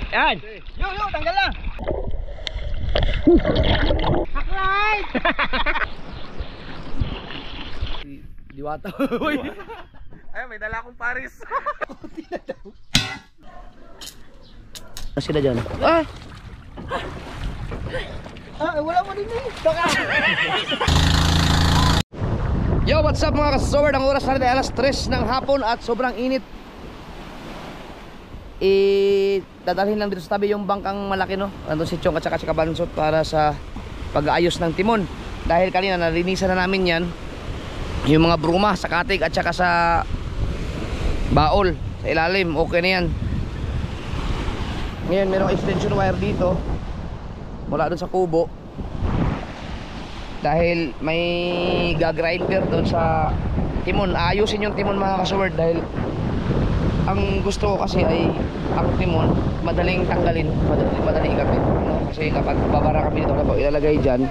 Yan. Yo, tanggal na. Haklay. Diwata. Ay, may dala akong Paris. Sila dyan. Wala mo din eh. Yo, what's up mga kasober? Ang oras natin ay alas 3 ng hapon at sobrang init. Dadalhin lang dito sa tabi yung bangkang malaki, no? Nandun si Chong at saka si Kabansot para sa pag-aayos ng timon. Dahil kanina nalinisan na namin yan, yung mga bruma sa katig at saka sa baol sa ilalim. Okay na yan. Ngayon merong extension wire dito mula dun sa kubo, dahil may gagrinder doon sa timon. Ayusin yung timon mga kasober, dahil ang gusto ko kasi ay ang timon madaling tanggalin, madaling ikabit, no? Kasi kapag babara kami dito, ano po ilalagay dyan,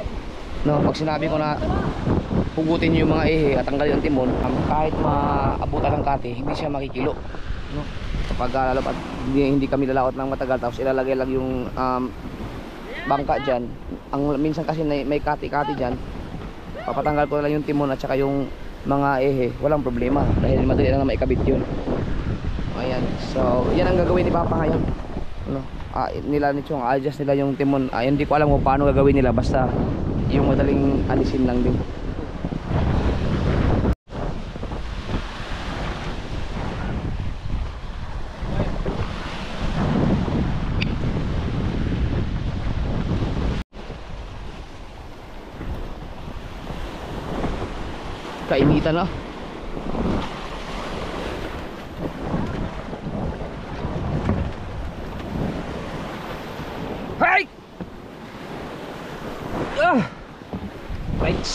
no? Pag sinabi ko na hugutin nyo yung mga ehe at tanggalin ang timon, kahit maabutan ng kati, hindi siya makikilo, no? Kapag lalo pa hindi kami lalaot ng matagal, tapos ilalagay lang yung bangka dyan, minsan kasi may kati-kati dyan, papatanggal ko lang yung timon at saka yung mga ehe, walang problema dahil madali lang na maikabit yun. Ayan, so yan ang gagawin ni Papa ngayon, no? Nila ni Chong, adjust nila yung timon. Hindi ko alam kung paano gagawin nila, basta yung madaling alisin lang din. Kainitan na. Hey! Right.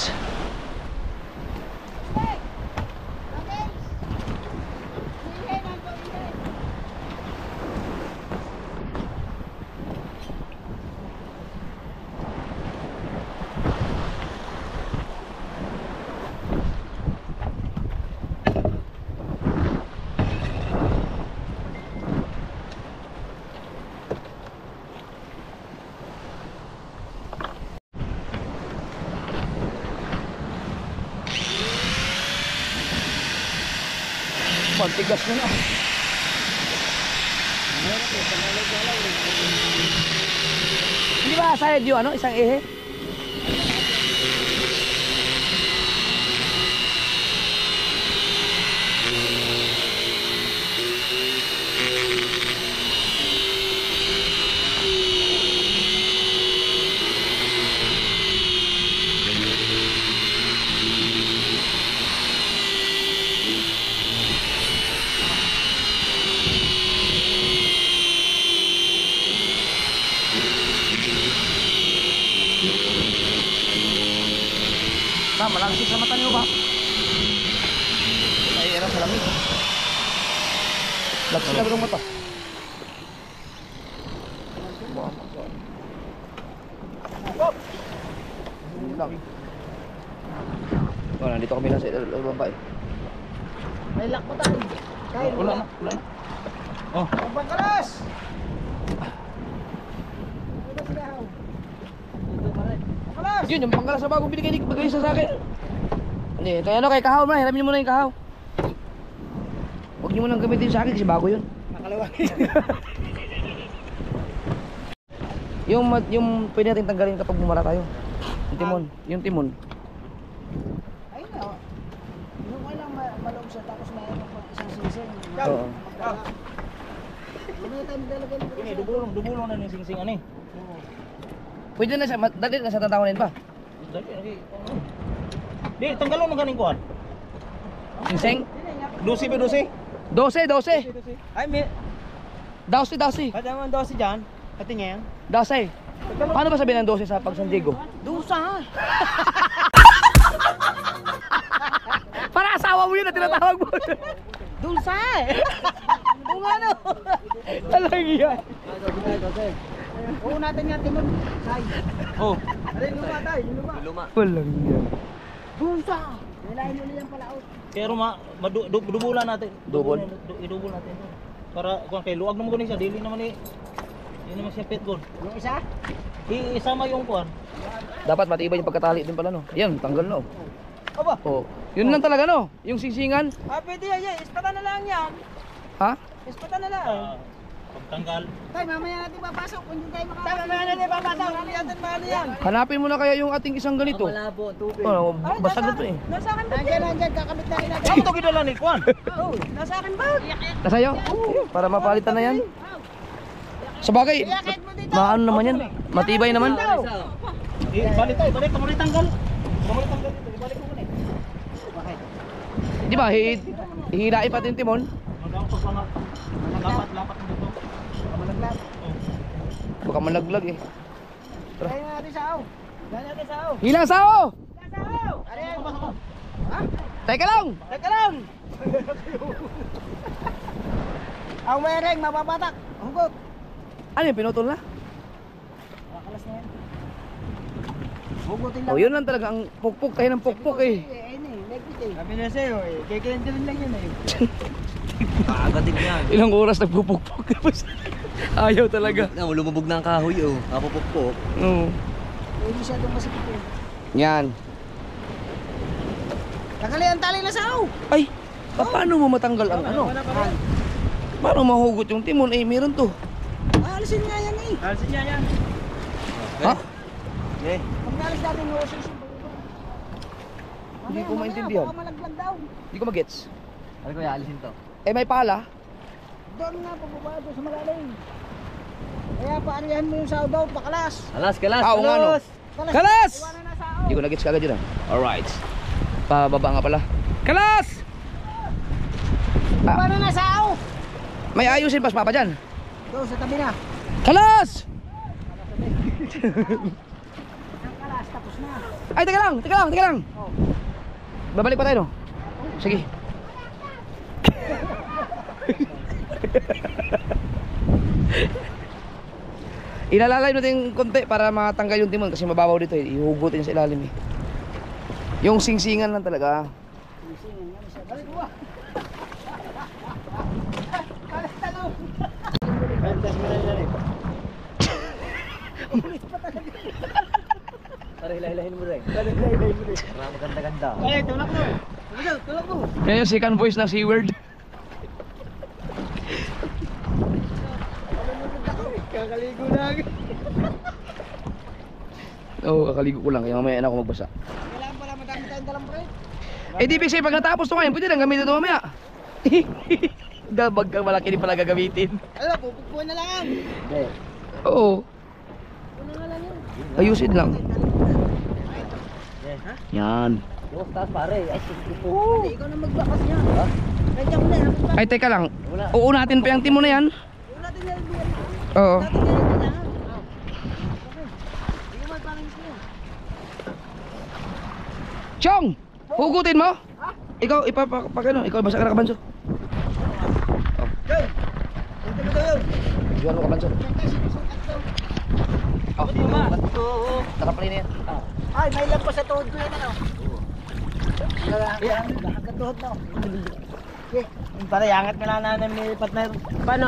Tigas na. Hindi ba sayad yung isang ehe? Malangkit sa mata niyo ba? Ay, era sa lamig. Lagsi na ng mata. Oh, nandito kami lang sa baba eh. May lock mo tayo. Wala na. Oh. Pangkalas! Yun, yung pangkalas na bagong binigay sa akin. Hindi, kaya kay kahaw na, hiramin nyo muna yung kahaw. Huwag nyo munang gamitin sa akin kasi bago yun. Nakalawangin. Yung pwede natin tanggalin kapag bumara tayo. Yung timon. Ayun na. Yung walang malong siya, tapos mayroon pang isang sising. Oo. Ano tayo maglalagay? Ini dubulong na yung sing-sing ani. Pwede na siya, dali na siya tatawanin pa. Dali lagi. Di tanggalon ng ganing kuan. Singseng? 12 ba 12? 12. Ay may 12. kada man 12 diyan. Patingin. 12. Paano ba sabihin ng 12 sa pag San Diego? Dusa! Para asawa mo yun na tinatawag mo. Dulsa! Kung ano? Talagang yan. Oo natin nga timon. Say. Oh. Ano yung luma tayo? Yung luma. Walang yan. Dulsa! Nilahin mo niyang palaot. Pero dubulan natin. Dubol? Idubol natin. Para kuan kay luwag naman kunin siya, dili naman ni Hindi naman siya pit goal. Yung isa? Isama yung kuwan. Dapat matibay yung pagkatali din pala no. Yan, tanggal no. Aba. Oh. Yun lang talaga no. Yung singsingan. Pwede yan. Ispatan na lang yan. Ha? Ispatan na lang. Pagtanggal. Tay, mamaya natin papasok. Kung hindi tayo makakasok. Tay, mamaya natin papasok. Hindi natin mahal yan. Hanapin mo na kaya yung ating isang ganito. Malabo, tubig. Oh, basta ganito eh. Nasa akin ba? Nandiyan. Kakabit na rin natin. Ako to kidala ni kuwan. Oo, nasa akin ba? Nasa iyo? Para mapalitan na yan. Sa bagay, Iakit mo dito. maano naman yan. Matibay naman. Balik tayo, balik. Kamulit tanggal. Kamulit tanggal dito. Ibalik ko muna eh. Bakit? Di ba, hihirain pati yung timon. Hanggang pagpangat. Lapat dito. Malaglag. Baka malaglag eh. Kaya natin sa aw. Kaya natin sa aw. Hilang sao! Ari, ha? Teka lang! Teka lang! Ang mereng, mapapatak. Hugot. Ano yung pinutol na? Makalas na yan. Hugutin lang. Oh, yun lang talaga ang pukpuk tayo ng pukpuk eh. Ayun eh, legit eh. Sabi na sa'yo eh, kikilandirin lang yun eh. Kagating yan. Ilang oras nagpupukpuk tapos ayaw talaga. Lumubog na ang kahoy oh. Kapupukpok. Oo. Hindi masyadong masikip eh. Yan. Tagali ang tali na sa aw. Ay, paano mo matanggal ang ano? Paano mahugot yung timon eh, meron to. Alisin nga yan eh. Alisin niya yan. Ha? Okay. Pag naalis natin yung osos. Hindi ko maintindihan. Baka malaglag daw. Hindi ko magets. Ano ko alisin to? Eh may pala. Doon nga, pababa doon sa malalim. Kaya paarihan mo yung sa daw, pakalas. Alas, kalas, Ah, oo nga, no. Kalas! Kalas! Iwanan na sa aw. Hindi ko nagets kagad yun ah. Alright. Pababa nga pala. Kalas! Ah, Iwanan na sa aw. may ayusin pas papa dyan. Doon sa tabi na. Kalas! Ang kalas, tapos na. Ay, teka lang. Oh. Babalik pa tayo no? Sige. Ilalalay natin yung konti para matanggal yung timon kasi mababaw dito eh. Ihugutin sa ilalim eh. Yung singsingan lang talaga. Singin nga siya. Balik mo. Kalas talong. Para hilahin mo rin. Para maganda-ganda. Eh, tulak mo. Tulak mo. Yan yung second voice ng C-word. Kakaligo na agad. Oo, kakaligo ko lang kaya mamaya na ako magbasa. Kailangan pala madami tayong dalang pre. Eh di kasi pag natapos to ngayon, pwede nang gamitin ito mamaya. Gabag kang malaki din pala gagamitin. Ano, pupukpuan na lang yan. Hindi. Oo, Ano nga lang yun. ayusin lang. Yan. Yung taas pare. Ay, sige. Hindi, ikaw na magbakas niya. Ha? Kaya mo na yan. Ay teka lang, uunatin pa yung timon na yan. Huwag natin na ibigay. Oo. Natin na ibigay na. Okay. Hindi ko man parang gusto niya. Chong! Hugutin mo? Ikaw, ipapakano, ikaw basa ka na kabanso. Go! Dito mo daw yun. Diyan mo kabanso. Yan tayo sinusukat to. Oh, nakaplay na yan. Ay, may lampas sa tuhod ko yan ano. Nakakatuhod na. Okay. Para yangat ka na may partner. Paano?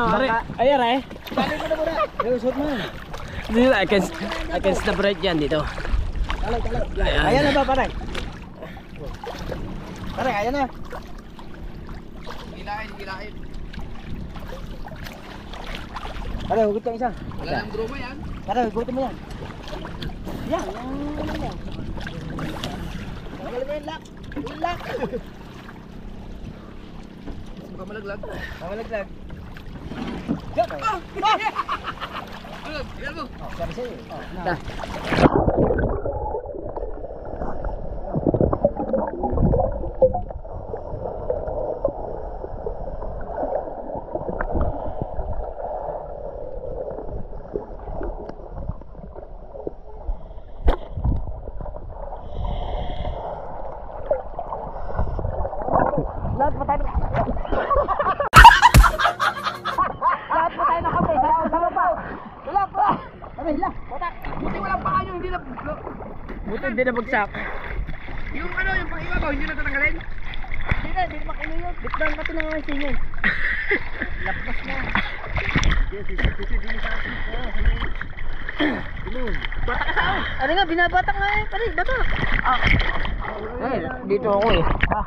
Ayan eh. Balik mo na muna. Yo, suot mo yan. I can stop right yan dito. Talay. Ayan na ba pare? Pare, ayan na. Gilahin. Pare, hugot yung isa. Wala nang broma yan. Pare, hugutin mo yan. Yan, yan. Magaling mo yung lock. Yung lock. Baka malaglag. Mamalaglag. Ano mo? Sabi sa'yo. Da. Buti walang paa nyo, hindi na... Buti hindi na bagsak. Yung ano, yung pang-iwabaw, hindi na tatanggalin? Hindi na makinuyot. Bitbang pati na nga yung singin. Lapas na. Ano nga, binabatak nga eh. Pare, batak. Eh, dito ako eh. Ha?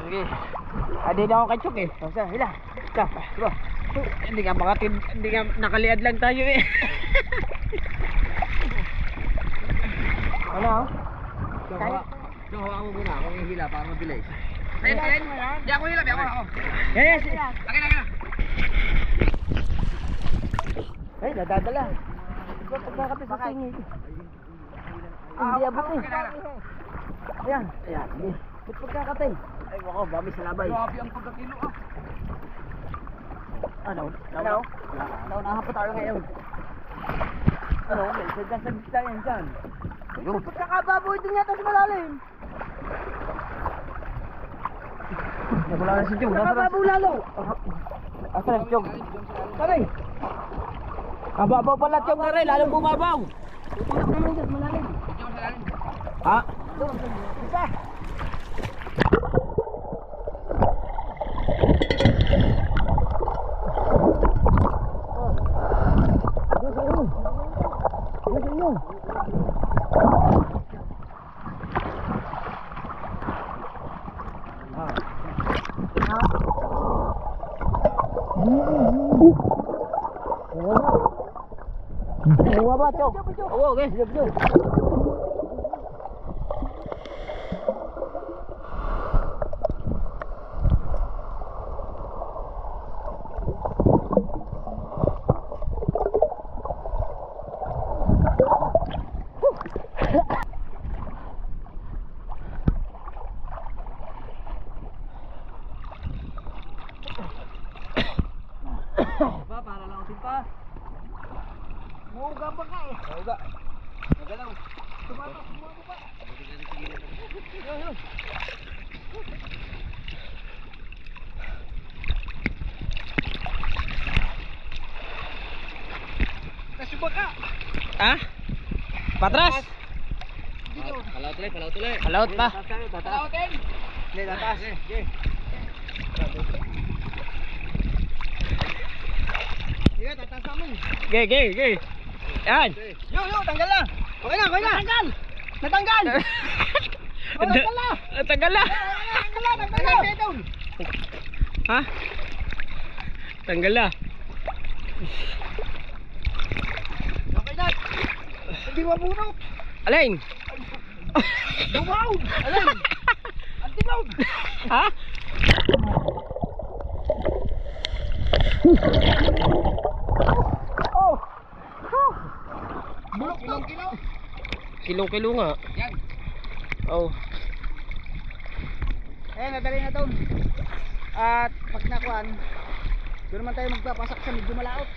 Sige. Adi na ako kay Chok eh. Sa, hila. Sa, bro. Hindi nga makatid, hindi nga nakaliad lang tayo eh. Ano? So, hawakan mo muna ako yung hila para mabilis. Ayun, ayun. Di ako hila, di ako. Yes. Akin na. Ay, nadadala. Pagkakapit sa tingin. Hindi abot eh. Ayan. Ayan. Ba't pagkakatay? Ay, wako, bami sa labay. Grabe ang pagkakilo ah. Ano? Naunahan pa tayo ngayon. Ano? May sagdan sa yan dyan. Ayun. Pagkakababoy din yata sa malalim. Wala na si Chong. Pagkakababoy lalo. Asa na si Chong? Taray. Kababaw pala Chong na rin, lalong bumabaw. Tulak naman dyan, malalim. Ha? Isa. Buwa ba Chong? Oo, okay. Pa, para lang usin pa. Muuga pa ka eh. Nauga. Nagalaw. Tumatak, bumago pa. Nasuba ka. Ha? Patras? Palaw tuloy. Palaut pa. Palautin. Hindi, tataas. Sige, tataas namin. Gay. Yan. Yo, tanggal na. Okay na. Natanggal. Natanggal na. Tagal na. Tanggal. Ha? Tanggal na. Okay na. Hindi mabunot. Alin? Dumaw. Alin? Anti-load. Ha? Oh. Bulok na. Kilong-kilo nga. Yan. Oh. Nadali na doon. At pag nakuhan, doon naman tayo magpapasak sa medyo malaot.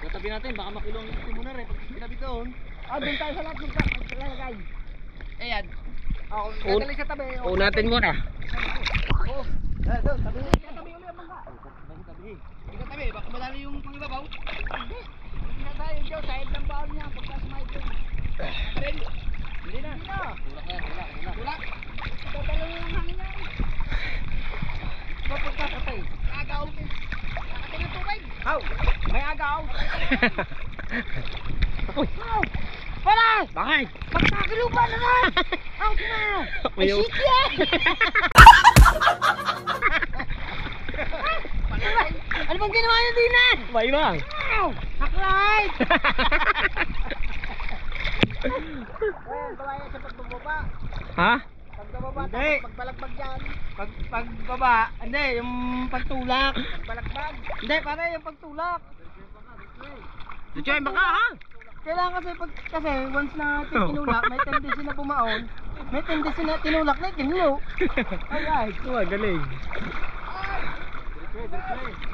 Tatabi natin, baka makulong yung tumunar eh. Pag sinabi doon. Doon tayo sa lahat maglalagay. Ayan. Dadali sa tabi. Unatin muna. Doon, tabi. Tabi ulit ang bangka. Hindi ka tabi, baka madali yung pangibabaw. Hindi na tayo dyan, sahib ng baon niya. Pagka sumahid doon. Hindi na. Tulak. Tatalo yung hangin niya. Pagkakatay. Agaw. Kakatay ng tubig. Aw! May agaw. Uy! Para! Bakit? Magkakalupa naman! Out na! Ay, Ayaw. shit yan! Ano bang ginawa niyo din na? May bang? Wow! Hacklight! Ayan, babae sa pagbababa. Ha? Pagbababa, Hindi. tapos pagbalagbag dyan. Pagbaba, hindi, yung pagtulak. Pagbalagbag. Hindi, pare, yung pagtulak. Diyan baka ha? Kailangan kasi once na tinulak, may tendency na bumaon. May tendency na tinulak na tinulo. Alright. Oh, galing.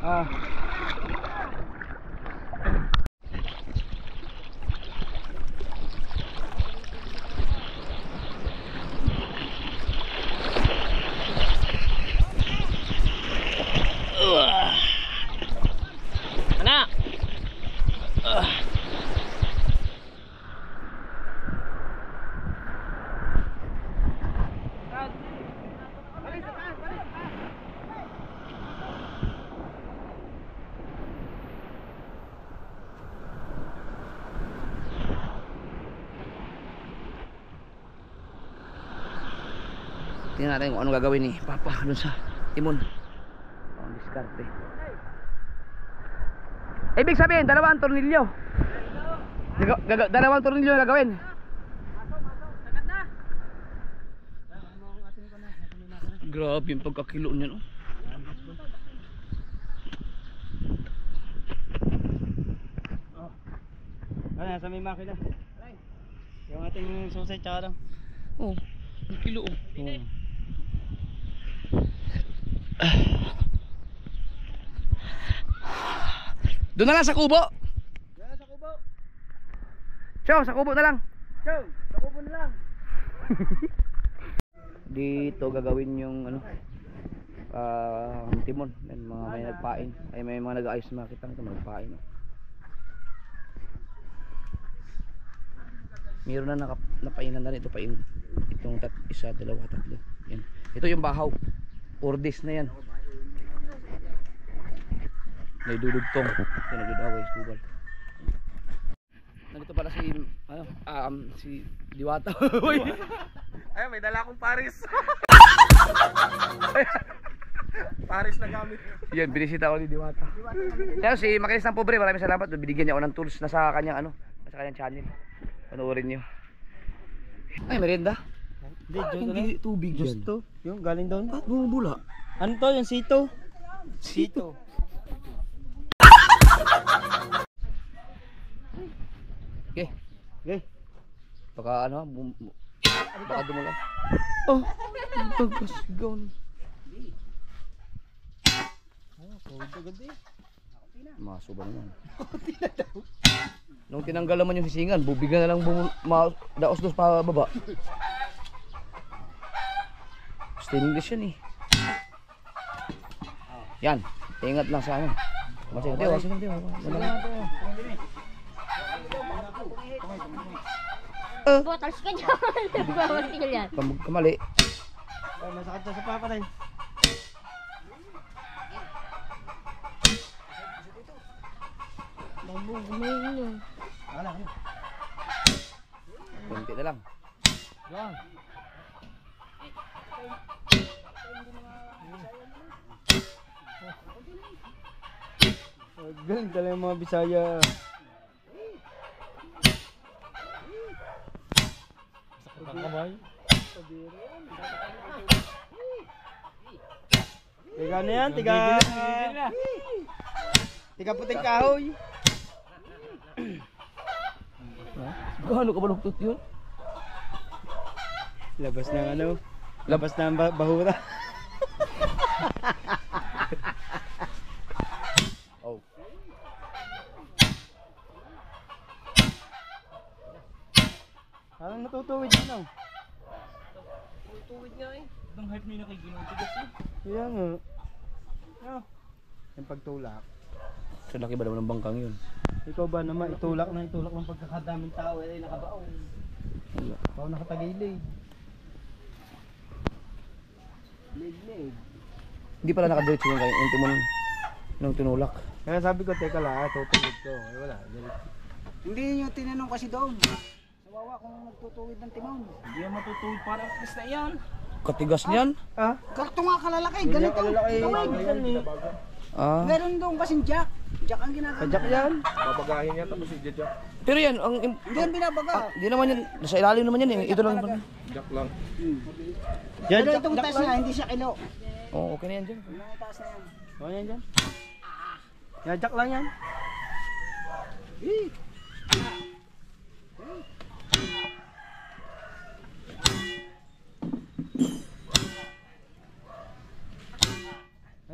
Ah. Anak. Tingnan natin kung ano gagawin ni Papa dun sa timon. Ang diskarte. Ibig sabihin, dalawang tornilyo. Dalawang tornilyo na gagawin. Grabe yung pagkakilo niya, no? Ano, sa may makina. Yung ating susi tsaka lang. Oh, ang kilo, oh. Doon na lang sa kubo. Yan sa kubo. Chow, sa kubo na lang. Chow, sa kubo na lang. Dito gagawin yung ano, timon. Mga may nagpain. Ay may mga nag-aayos na makita nito, magpain. Oh. Meron na napainan na rin ito, pain. Itong isa, dalawa, tatlo. Yan. Ito yung bahaw. Ordis na yan. Naidudugtong. Ito nagdudaway, subal. Nandito pala si si Diwata. Ay, may dala akong Paris. Paris na gamit. Yan, binisita ako ni Diwata. Kaya si Makinis ng Pobre, maraming salamat. Binigyan niya ako ng tools na sa kanyang sa kanyang channel. Panoorin niyo. Ay, merienda. Hindi, tubig Diyos to. Yung galing doon. Ba't bumubula? Ano to? Yung sito? Sito. Okay. Okay. Baka baka dumulan. Oh, pagkasigaw na. Kawid agad eh. Masuba naman. Nung tinanggal naman yung hisingan, bubigan na lang daos-dos pa baba. Stainless yan eh. Yan, ingat lang sa ano. Masaya, wasin lang. Botas ka dyan. Bawal yan. Kamali. Ay, masakit na sa papa rin. Wala. Kunti na lang. Yan. Galing talaga yung mga Bisaya. Sakit ang kamay. Tiga ano yan? Tiga puting kahoy. Gaano ka baluktot yun? Labas ng ano? Labas ng bahura. Oh. Parang natutuwid yun, oh. Tuwid nga eh. Ang hype nila kay Ginutigas eh. Kaya nga. Yung pagtulak. So laki ba naman ng bangkang yun? Ikaw ba naman itulak ng pagkakadaming tao ay nakabaong. Ikaw nakatagilid. Lig. Hindi pala nakadiretso yung timon nung tinulak. Kaya sabi ko, teka lang, tutulid ko. Ay wala. Hindi nyo tinanong kasi doon. Nawawa kung nagtutuwid ng timon. Hindi yan matutuwid para at na yan. Katigas niyan? Ah? Ganito nga kalalaki. Ganito. Tuwid. Ah. Meron doon kasing jack. Jack ang ginagawa. Pajak yan. Babagahin niya tapos i-jack. Pero yan, Hindi yan binabaga. hindi naman yan, nasa ilalim naman yan eh. Ito lang naman. Jack lang. Yan, Pero itong taas na, hindi siya kilo. Oo, okay na yan dyan. Ang taas na yan. O yan dyan. Yajak lang yan.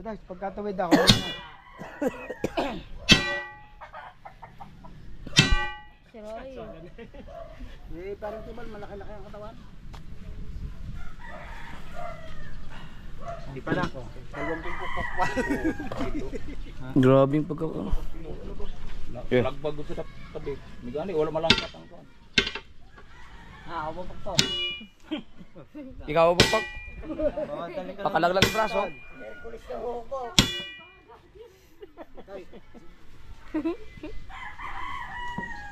Dax, pagkatawid ako. Si Roy. Parang tibal, malaki-laki ang katawan. Hindi pa na ako. Grabe yung pagkakano. Lagbag ko sa tabi. Migani, wala malangkat ang kan. Ako pa po. Ikaw ba pag pakalaglag yung braso? Merkulis ka ko.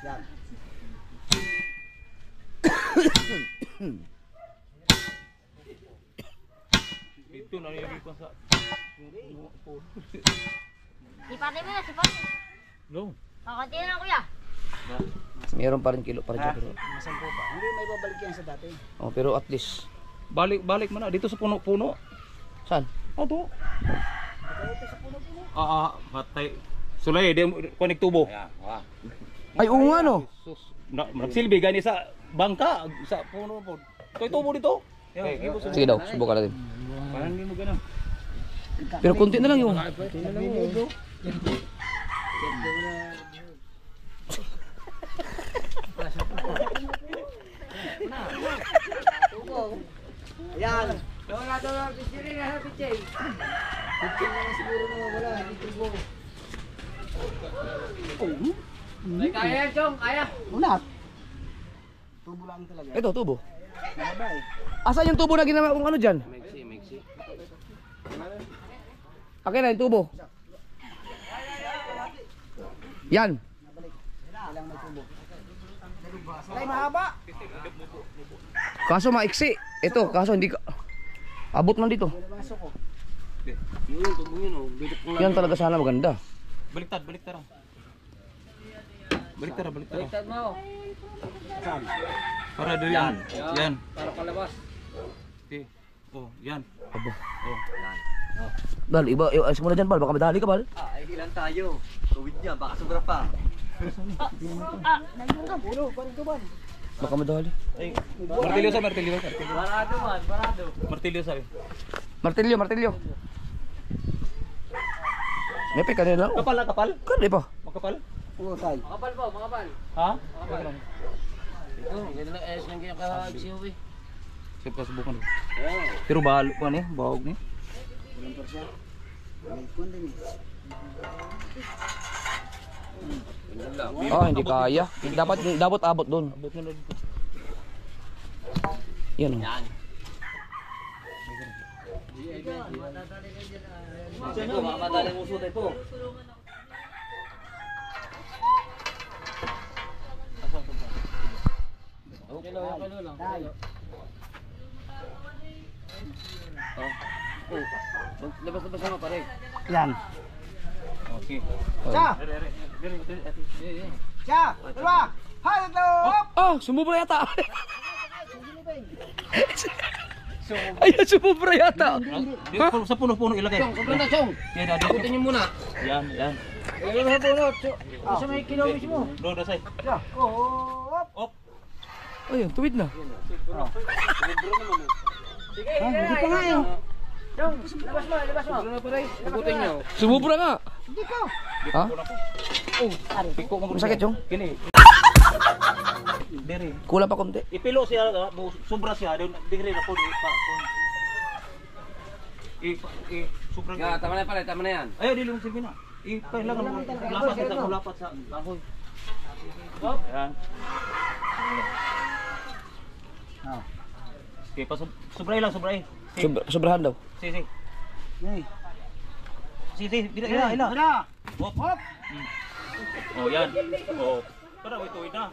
Yan. Ito nangyayari pa sa... Sipate mo na, sipate. No. Kakunti na lang kuya. Meron pa rin kilo pa rin siya, pero Masampo pa. Hindi, may babalik yan sa dati. oh, pero at least Balik mo na dito sa puno-puno. saan? Ato. Patay. Sulay, di connect tubo. Ay oo nga no. Nagsilbi gani sa bangka sa puno po. Toy tubo dito. Sige daw, subukan natin. Parang hindi mo ganun. Pero konti na lang yung Ayan. Wala daw lang. Picture na ha, picture. Picture na siguro na wala. Hindi tubo. May kaya yan, Chong. Kaya. Wala. Tubo lang talaga. ito tubo. Mahaba eh. Asan yung tubo na ginawa kung ano dyan? Mexi. Akin na yung tubo. Yan. Kailangan may tubo. Ay, mahaba. Kaso maiksi. Ito, kaso hindi ka... Abot man dito. Pinabasok ko. Yan talaga sana maganda. Baliktad. Baliktad. Baliktad mo. Para doon yan. Yan. Para palabas. Okay. Oh, yan. Abo. Oh. Bal, iba, ayos mo na dyan, Bal. Baka madali ka, Bal. Ay, ilan tayo. Tuwid niya, baka sobra pa. Ulo, parang tuban. Baka madali. Ay, martilyo sa martilyo. Barado man, barado. Martilyo sa. Martilyo. May peka nila. Kapal na kapal. Kali pa. Makapal. Oo, tay. Makapal po, makapal. Ha? Ito, ganun lang ayos lang kaya ka-siyo eh. Siya subukan. Pero balo pa ni, bahog ni. Walang pa siya. May kundi ni. Ah, hindi kaya. Dapat abot doon. Abot na dito. Yan. Ito, makamadali mo sutay po. Okay lang. Labas sama pare. Yan. Okay. Siya! Siya! Dalawa! Hay! Tatlo! Ah, sumubra yata. Ayan, sumubra yata. Sa puno-puno ilagay. Chong, kumplanta Chong. Yan, dito. Ikutin niyo muna. Yan. Ayun sa puno. Isa may kilaw mismo. Doon na say. Siya! Oh! Op. Ayun, tuwid na. Sige, hindi pa nga eh. Chong, labas mo. Ikutin niyo. Sumubra nga. Hindi ko! Ha? Piko mo. Masakit yung? Kini. Diri. Kulang pa konti. Ipilo siya, sobra siya, diri na po pa. Sobra. Ya, tama na yan. Ayaw dili mo silbi na. Kailangan mo lapat kita lapat sa kahoy. Yan. Okay, sobray lang. Sobrahan daw. Sisi. Yay! Sisi, ila. Tara! Hop. Oh, yan. Oh. Para ito na.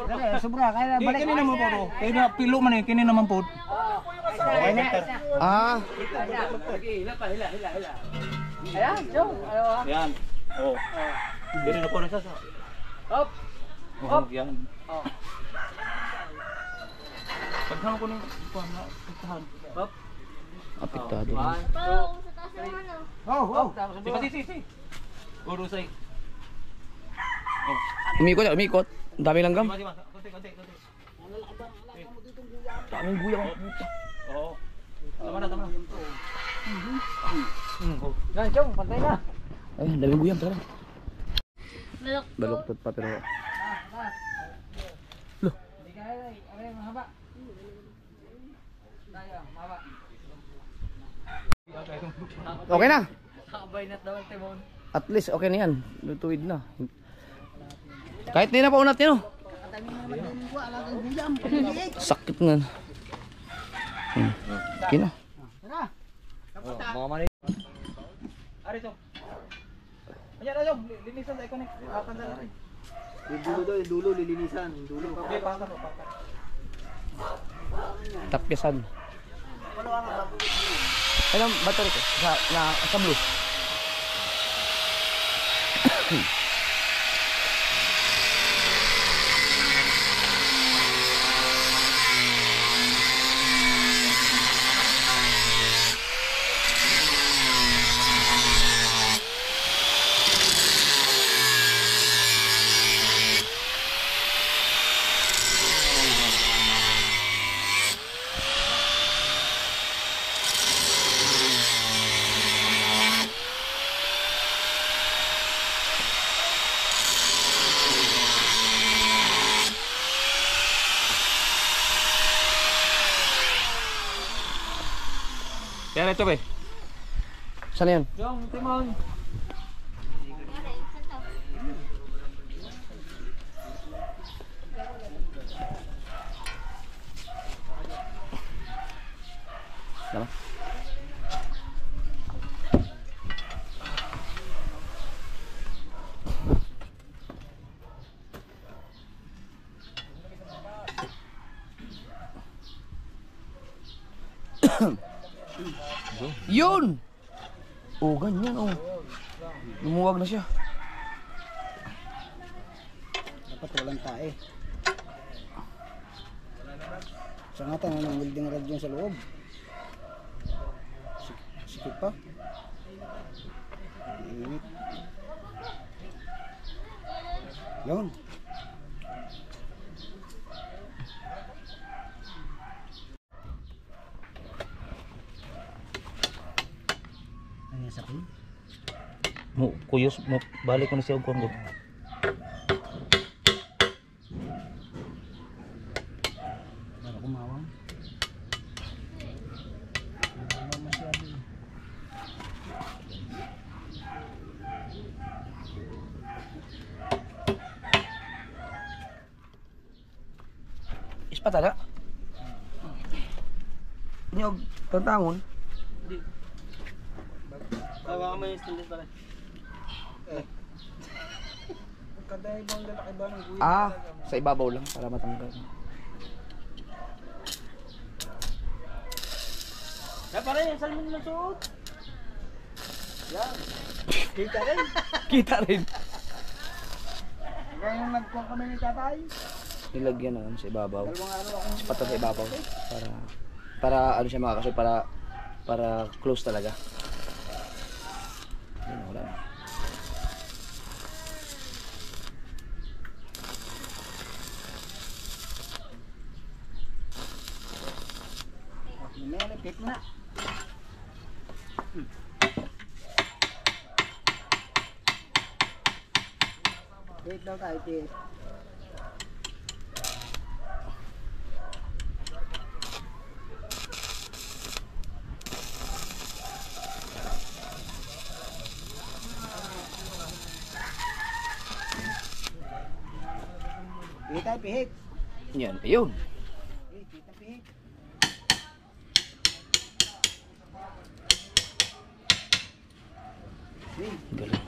Dali, sobra. Kaya Di balik. kini naman po. Kaya pilo man eh, kini naman po. Okay, better. Ah, Hila. Ayan, Chong. Yan. Oh. Diri na po na siya. Hop. Oh, yan. Oh. Paghan ko ni kuan na paghan. Hop. apektado. 1, 2. Oo, sa taas naman oh. Oh, oh! Tapos Di ba si. Guru say. Oh. Umikot. Ang dami langgam. Di ba? Konti. Daming guyang. Puta. Oo. Tama na. Yan, Chong, pantay na. Ay, daming guyang. Tara. Balok. Baluktot pa pero. Hindi kaya, aray, mahaba. Tayo, mahaba. Okay na. Nakabay na daw ang timon. At least okay na yan. Lutuid na. Kahit di na pa unat yun. Sakit nga. Okay na. Mga mani. Ari to. Ayan, linisan tayo connect. Tanda na rin. Yung dulo, lilinisan. Yung dulo. Okay, pangkat. Tapyasan. Ayun ang battery ko. Sa blue. Yan ito be. Saan na yun? Yung timon. Tama. Yun! Oh, ganyan oh. Lumuwag na siya. Dapat walang tae. Sa nga tayo ng welding rod yun sa loob. Sikip pa. Init. Yun. Ano yung sakin? Kuyos mo balik ko na siya og kongo. Para kumawang. Wala masyado. Ispatada. Nyog, tantangon. Tawa ka mo yung stainless pala. Kada ibang lalaki ba ng guya? Ah, sa ibabaw lang para matanggal. Na pare, yung salmon na suot. Yan. Kita rin. Kita rin. Kaya yung nagkuha kami ni tatay. Nilagyan na sa ibabaw. Dalawang araw akong Ispatada sa ibabaw para ano siya mga kasoy, para close talaga. Yun, wala na. may alipit na. Wait daw tayo, Tis. Pihit tayo, pihit. Yan, ayun. Pihit, pihit. Galing.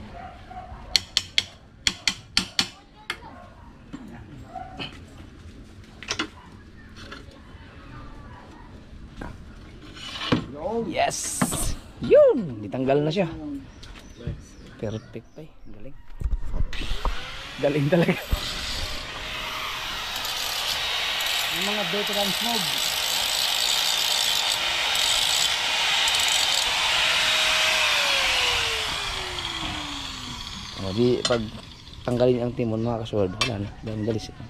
Yes! Yun! Ditanggal na siya. Perfect pa eh. Galing. Galing talaga. Yung mga veterans mode. O, di pag tanggalin ang timon mga kasword, wala na. Dalis ito.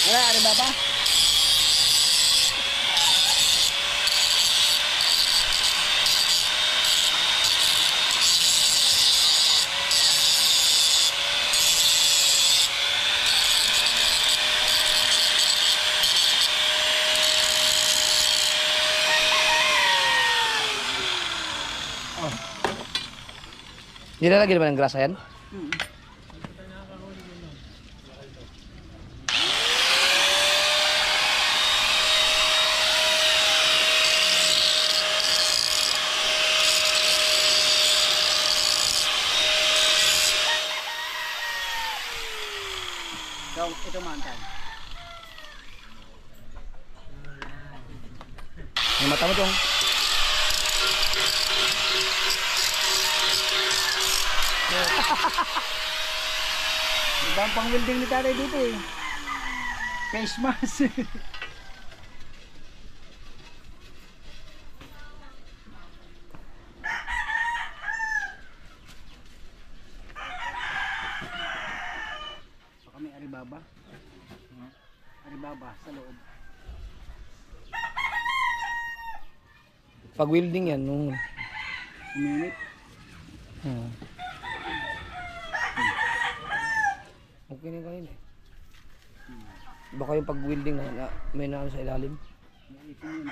Wala, ano ba ba? Nilalagyan ba ng grasa yan? So, ito mantay. Yung mata mo dong. Ibang pang welding ni tatay dito eh. Face mask. So kami Aribaba. Aribaba sa loob. Pag welding yan, nung... Uminit. Okay na kanina eh. Baka yung pag welding na may naano sa ilalim. Ito yun.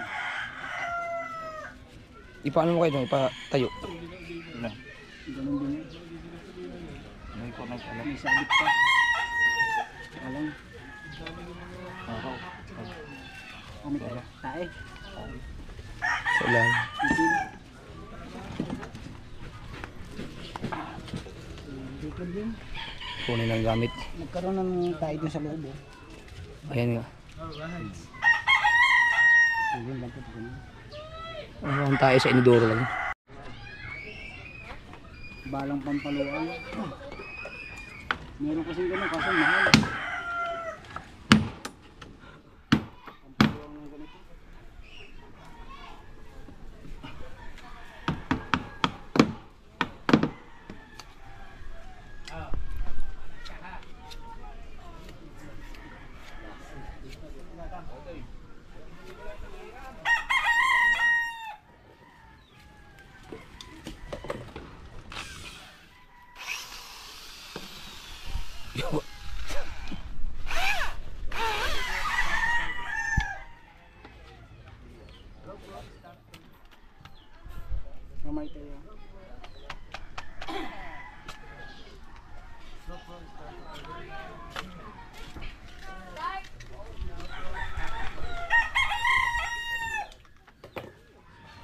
Ipaano mo kayo dong? Ipatayo. Ganun din eh. May sabit pa. Alam. Kami tayo. Tae. Sa ilalim. Itin. Dito din. Kunin ang gamit. Nagkaroon ng tayo dun sa loob oh. Ayan nga. Ayun lang po. Ang tayo sa inidoro lang. Balang pampaluan. Meron kasing ganun kaso mahal. Pampaluan ng ganito. Mamay tayo.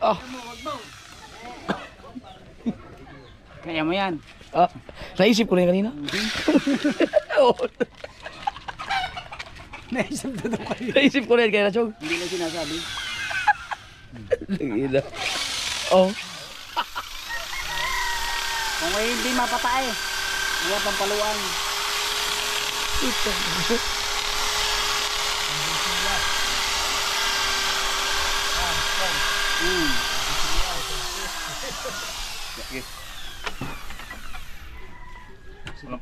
Oh! Kaya mo yan. Ah! Naisip ko na yun kanina. Oo. Naisip na daw kayo. Naisip ko na yun kaya na, Chong. Hindi na sinasabi. Lagina. Oh. Kung may hindi mapatae. Mga pampaluan. Ito. Kulang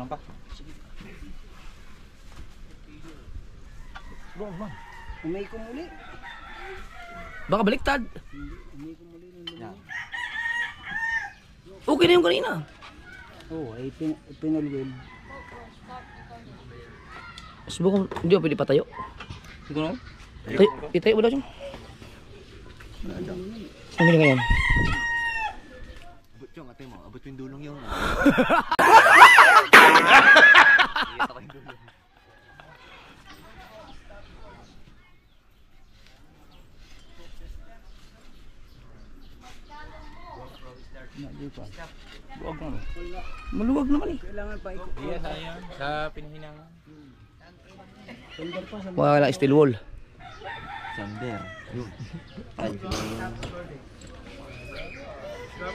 pa? Kulang pa? Umikom uli. Baka baliktad. Umikom uli. Okay na yung kanina. Oo, ay pinulweld. Subukan, hindi ako pwede patayo. Siguro? Itayo mo daw, Chong. Ang galing ngayon. Abot yung ate mo, abot yung dulong yung... Buwag naman. Maluwag naman eh. Kailangan pa ikot. Iya, sayang. Sa pinahinangan. Wala steel wall. Sander. Yun.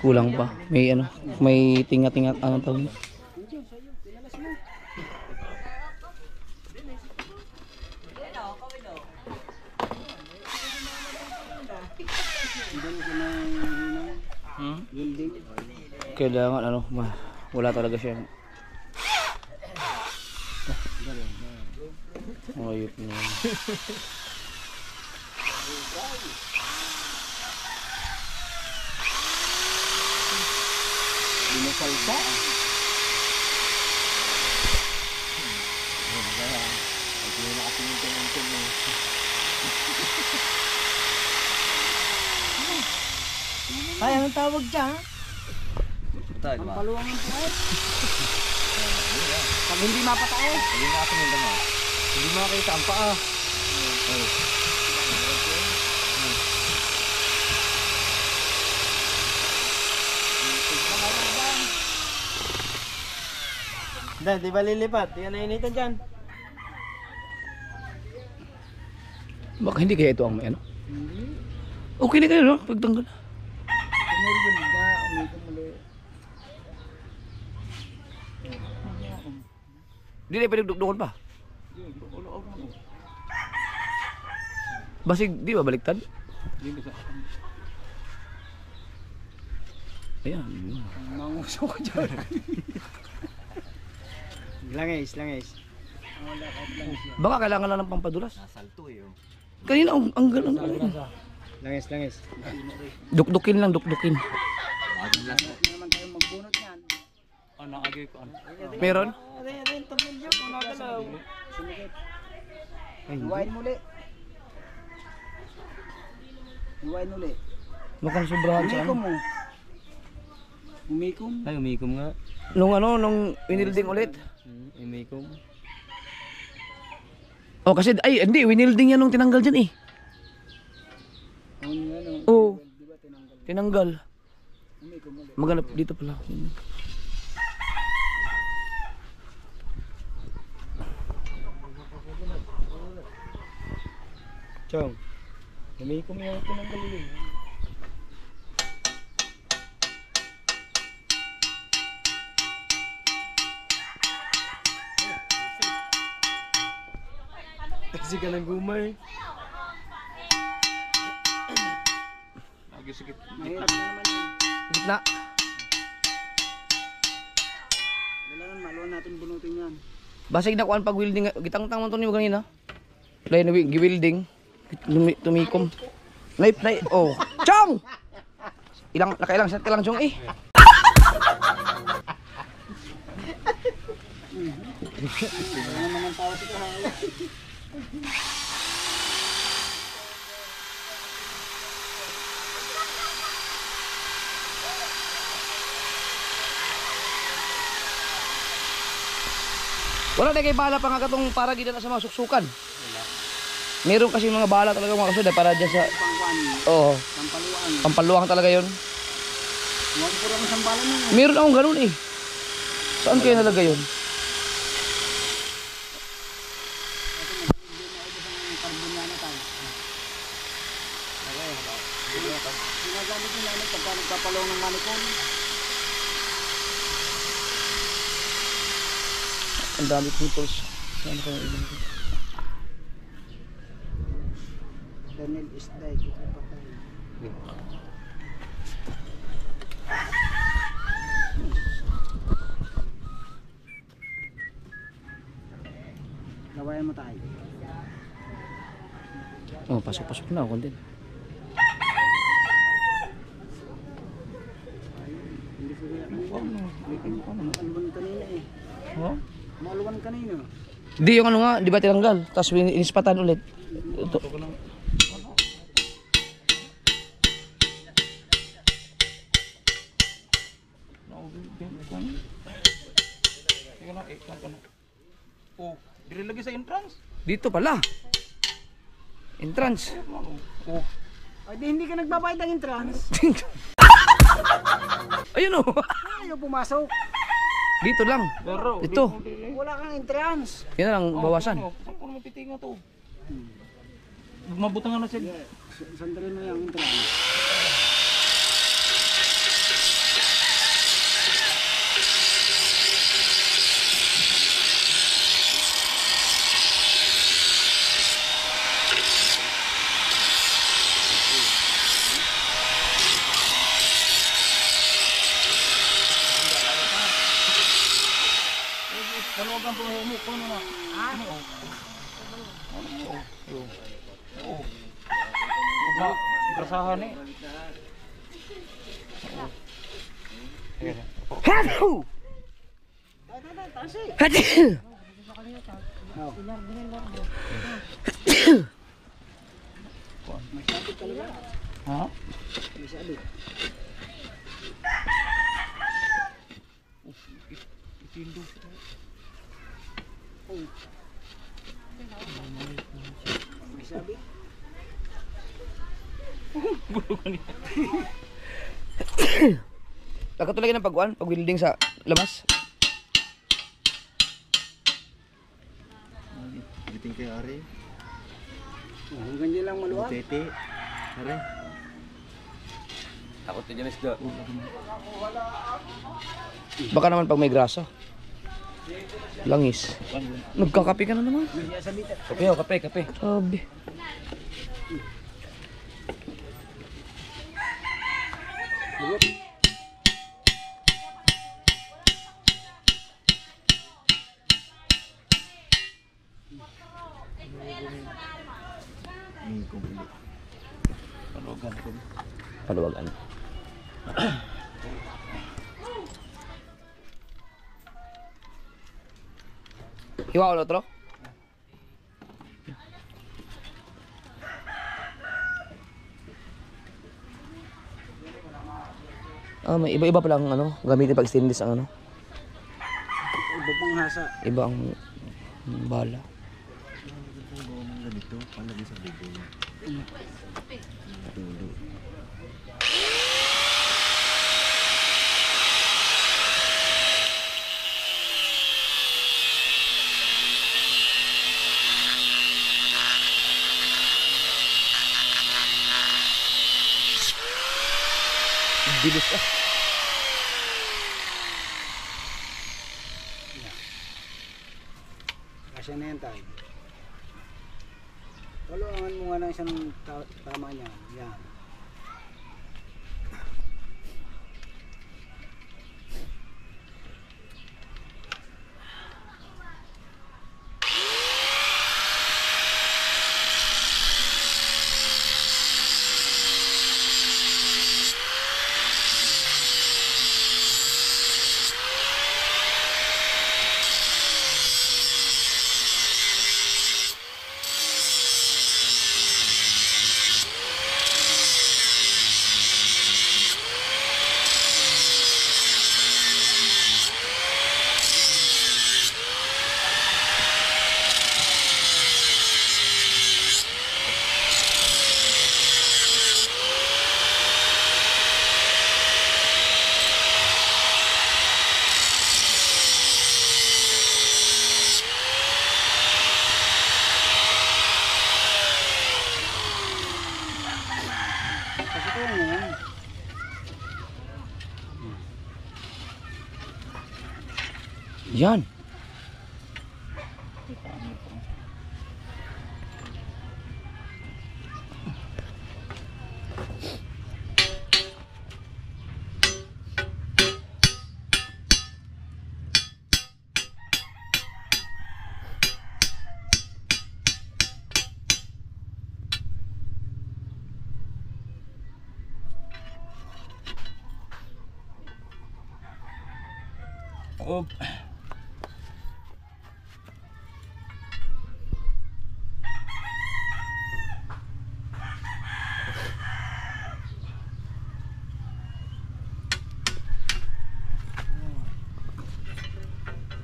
Kulang pa. May ano, may tinga-tinga anong tawag niya? Welding. Kailangan ano, wala talaga siya. Ayop na yan. Binasalsa. Ay, anong tawag dyan? Tayo ba? Paluwang ng puwet. Pag hindi mapatae. Hindi nga ako yung dama. Hindi makakita ang paa. Dahil, di ba lilipat? Yan na initan dyan. Baka hindi kaya ito ang may ano? Okay na kayo, no? Pagtanggal. Tumulbol ka, umikom muli. Hindi na pinagdukdukan pa. Basig, di ba baliktad? Ayan. Manguso ko dyan. Langis. Baka kailangan lang ng pampadulas. Salto eh. Oh. Kanina, ang ganun. Langis. Dukdukin lang, dukdukin. Naman tayo magbunot yan. Ano, agay ko ano. Meron? Ayan, tumulyo. Kung nakalaw. Sumikip. Iwain muli. Mukhang sobrahan sa Umikom ano. mo. Umikom. Ay, umikom nga. Nung winilding ulit. Umikom. Oh, kasi, ay, hindi, winilding yan nung tinanggal dyan eh. Oo. Tinanggal. Maganap dito pala. Chong. Umikom yung tinanggal yun. Kasi ka ng gumay. Agay-sikip. Mahirap na naman yan. Gitna. Kailangan maluan natin bunutin yan. Basig na kuan pag wielding, gitang-tang man to niyo kanina. Dahil na gi-wielding, tumikom. Knife, oh. Chong! Nakailang set ka lang, Chong eh. Kailangan naman tao ito ha. Wala na kay bala pa nga katong para gid na sa mga suksukan. Meron kasi mga bala talaga mga kasoda para dyan sa Pangkuan. oo, Pampaluan. pampaluwang talaga yon. Huwag po lang isang bala nun. Meron akong ganun eh. Saan kayo nalagay yun? Ginagamit nila ano pagka nagpapalawang ng manikon. Ang dami peoples. Saan kayo ibang ito? Daniel is dead. Patay. Gawain mo tayo. Oh, pasok na ako din. Hindi ko kaya kanina. Maluwan kanina eh. Oh? Maluwan kanina. Di yung ano nga, di ba tinanggal? Tapos inispatan ulit. Ito. Oh, dire lagi sa entrance. Dito pala. Entrance. Oh, Ay di hindi ka nagbabayad ng entrance. Ayun oh. Ayaw pumasok. Dito lang. pero Ito. Wala kang entrance. Yan na lang bawasan. Ako naman pitinga to. Mabutangan na siya. Sandali mo yung entrance. Dalawagan po mo ko na. Ha? Ba, rasahan eh. Hello! Tasi. Hadi! Ha? Kakatulagin ng pag wielding sa labas. Giting kay Ari. Hanggang di lang maluwag. Tete. Ari. Takot na dyan isda. Baka naman pag may grasa. Langis. Nagkakape ka na naman. Kape o, kape. Sabi. Kumpuli. Paluwagan. Hiwa ulo otro? May iba-iba palang ano, gamitin pag stainless ang ano. Iba pang hasa. Iba ang bala. Ganito, palagi sa bibig. Tulo. Bilis ah. Kasya na yan tayo. Waluangan mo nga ng isang tama niya. Yan. Kasi ito yan. Yan. Oh.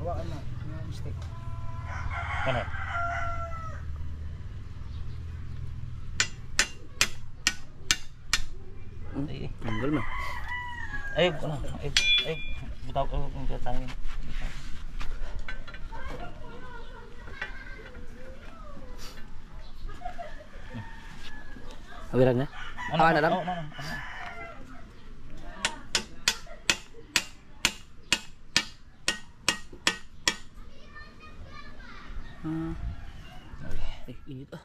Hawakan mo. Yung stick. Ano? Tanggal na. Ay, ano? Ay, butaw ko yung tatangin. Awiran na? Ah, na lang? Ano? Ay, init ah.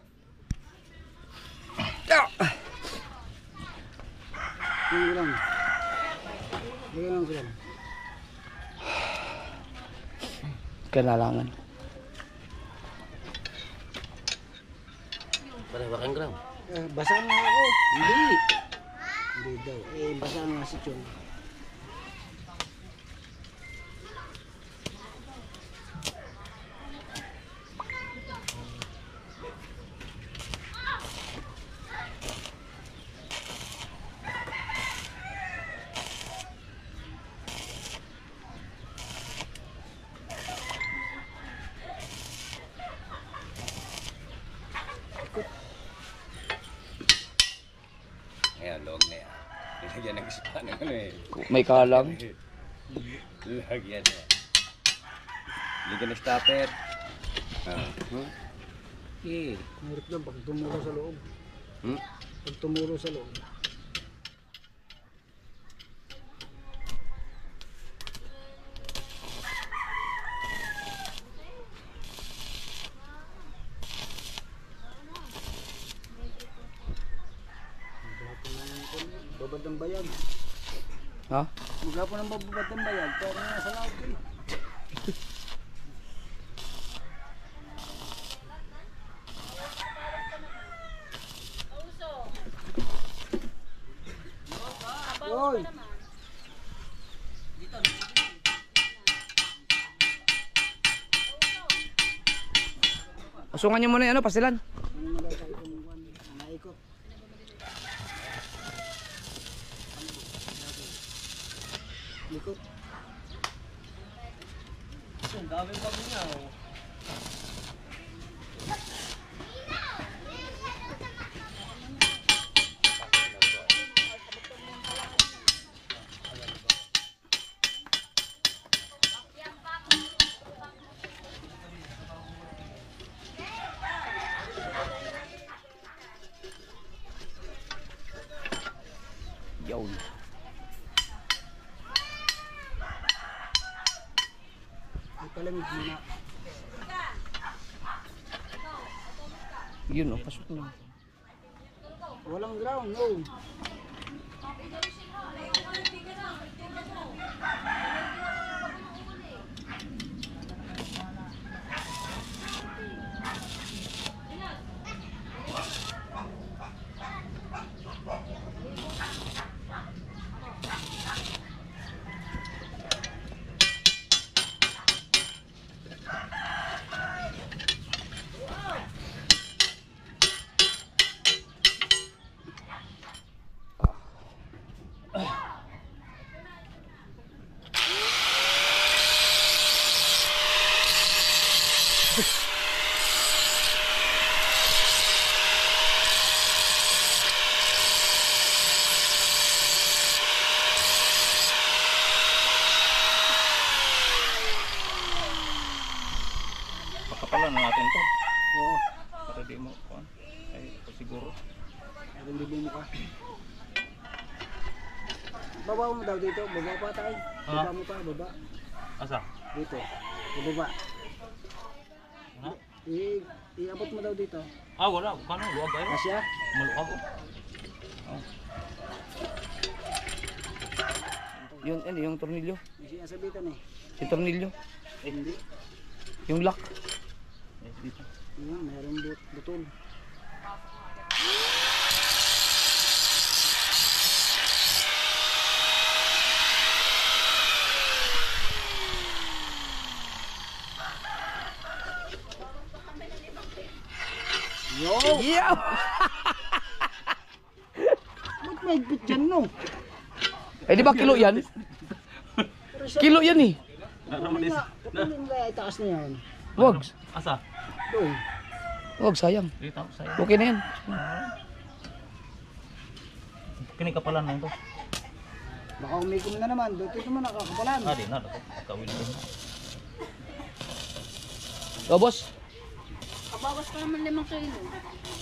Yung lang. Bigyan lang sila. Kailangan. Basa nga ako. Hindi. Hindi daw. Basa nga si Chong. May kalang. Lagyan mo. Ligan ng stopper. Okay. Mahirap lang pag tumuro sa loob. Hmm? Pag tumuro sa loob. Babad ng bayag. Ha? Magkapo ng babad ng bayag. Pero nasa laot ko eh. Oy! Usungan niyo muna yung ano, pastilan. Ano magkakain kung naikot? Likot. Ang daming bago niya. Yun. Palamig muna. Yun oh, pasok na. Walang ground, no. Pakapalan na natin to. Oo. Para di mo, ay, siguro. Hindi bumuka. Baba mo daw dito. Baba pa tayo. Baba mo pa. Baba. Asa? Dito. Baba. Ha? Iabot mo daw dito. Ah, wala. Kano? Luwag kayo? Asya? Maluwag ko. Yun, ano, yung tornilyo. May sinasabitan eh. Yung tornilyo. Hindi. Yung lock. Yes, dito. Yun, meron butol. Yo! Yeah! Ba't may higpit dyan, no? Eh di ba kilo yan? Kilo yan eh. Kapag nila itaas na yan. Wag. Asa? Doon. Wag, sayang. Dito, sa'yo. Okay na yan. Kini kapalan na ito. Baka umikom na naman. Doon ito naman nakakapalan. Ah, di na. Kawin din. O boss. Kabawas pa naman 5 kilo.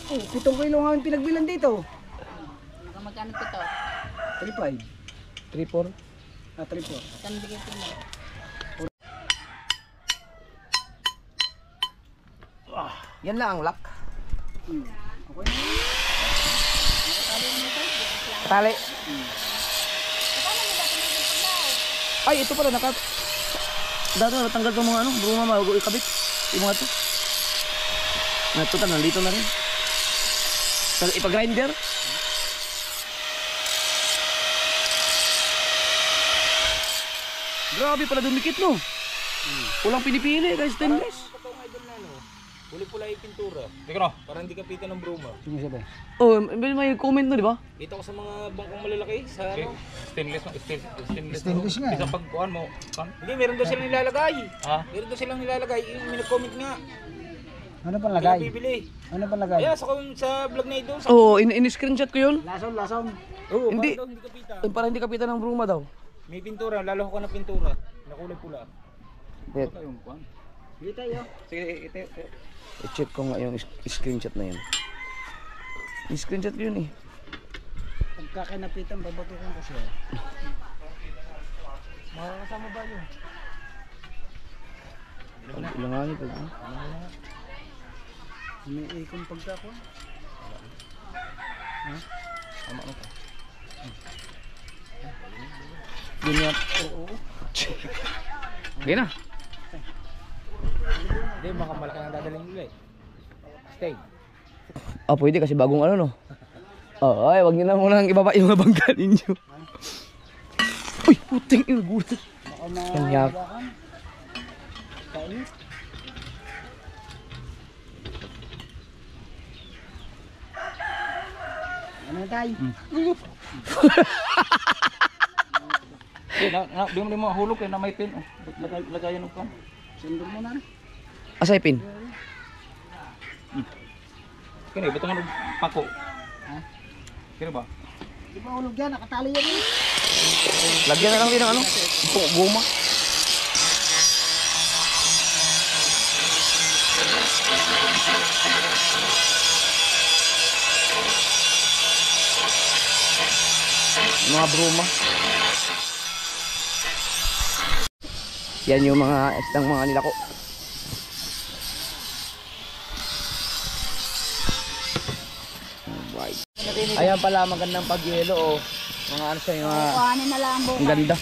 Oh, 7 kilo nga yung pinagbilan dito. Magkano ito? 3.5. 3-4. 3.4. Magkano bigay ko na? Yan lang ang lock. Okay na. Tali. Ay, ito pala naka. Dito natanggal tong mga ano, bruma mago ikabit. Yung mga to. Natutan nandito na rin. Ipa-grinder. Grabe pala dumikit no. Walang pinipili guys, stainless. Puli-pula yung pintura. Teka na, para hindi kapitan ng bruma. Sige sabi. Oh, may comment na, di ba? Dito ko sa mga bangkong malalaki, sa ano? Stainless Stainless nga. Isa pagkuhan mo. Hindi, meron daw silang nilalagay. Ha? Meron daw silang nilalagay. Yung may nag-comment nga. Ano pang Kaya lagay? bibili. Ano pang lagay? Kaya sa vlog na ito. Oo, in-screenshot ko yun. Lason. Oo, Hindi. para daw hindi kapita. Para hindi kapitan ng bruma daw. May pintura, lalo ko ng pintura. Na kulay pula. Wait, Hindi tayo. Sige, ito. i-check ko nga yung screenshot na yun. I-screenshot ko yun eh. Pagka kinapitan, babatukan ko siya. Makakasama ba yun? Ilanganin ko. May ikong pagka ko. Ganyan. Oo. Sige na. Hindi, baka malaki ang dadaling nila eh. Stay. Ah, pwede kasi bagong ano no. Oh, ay, wag niyo na muna ibaba yung bangka ninyo. Uy, puting ina gulat. Kanya. Ano tayo? Di mo hulog eh, na may pin. Lagayan ng pan. Sundol mo na. Asay pin. Kaya ba't nga pako? Ha? Kaya ba? Di ba ulog yan? Nakatali yan eh. Lagyan na lang din ng ano, guma. Mga bruma. Yan yung mga istang mga nila ko. Alright. Ayan pala, magandang pagyelo oh. Mga ano siya, yung mga Kuhanin na lang ang ang ganda.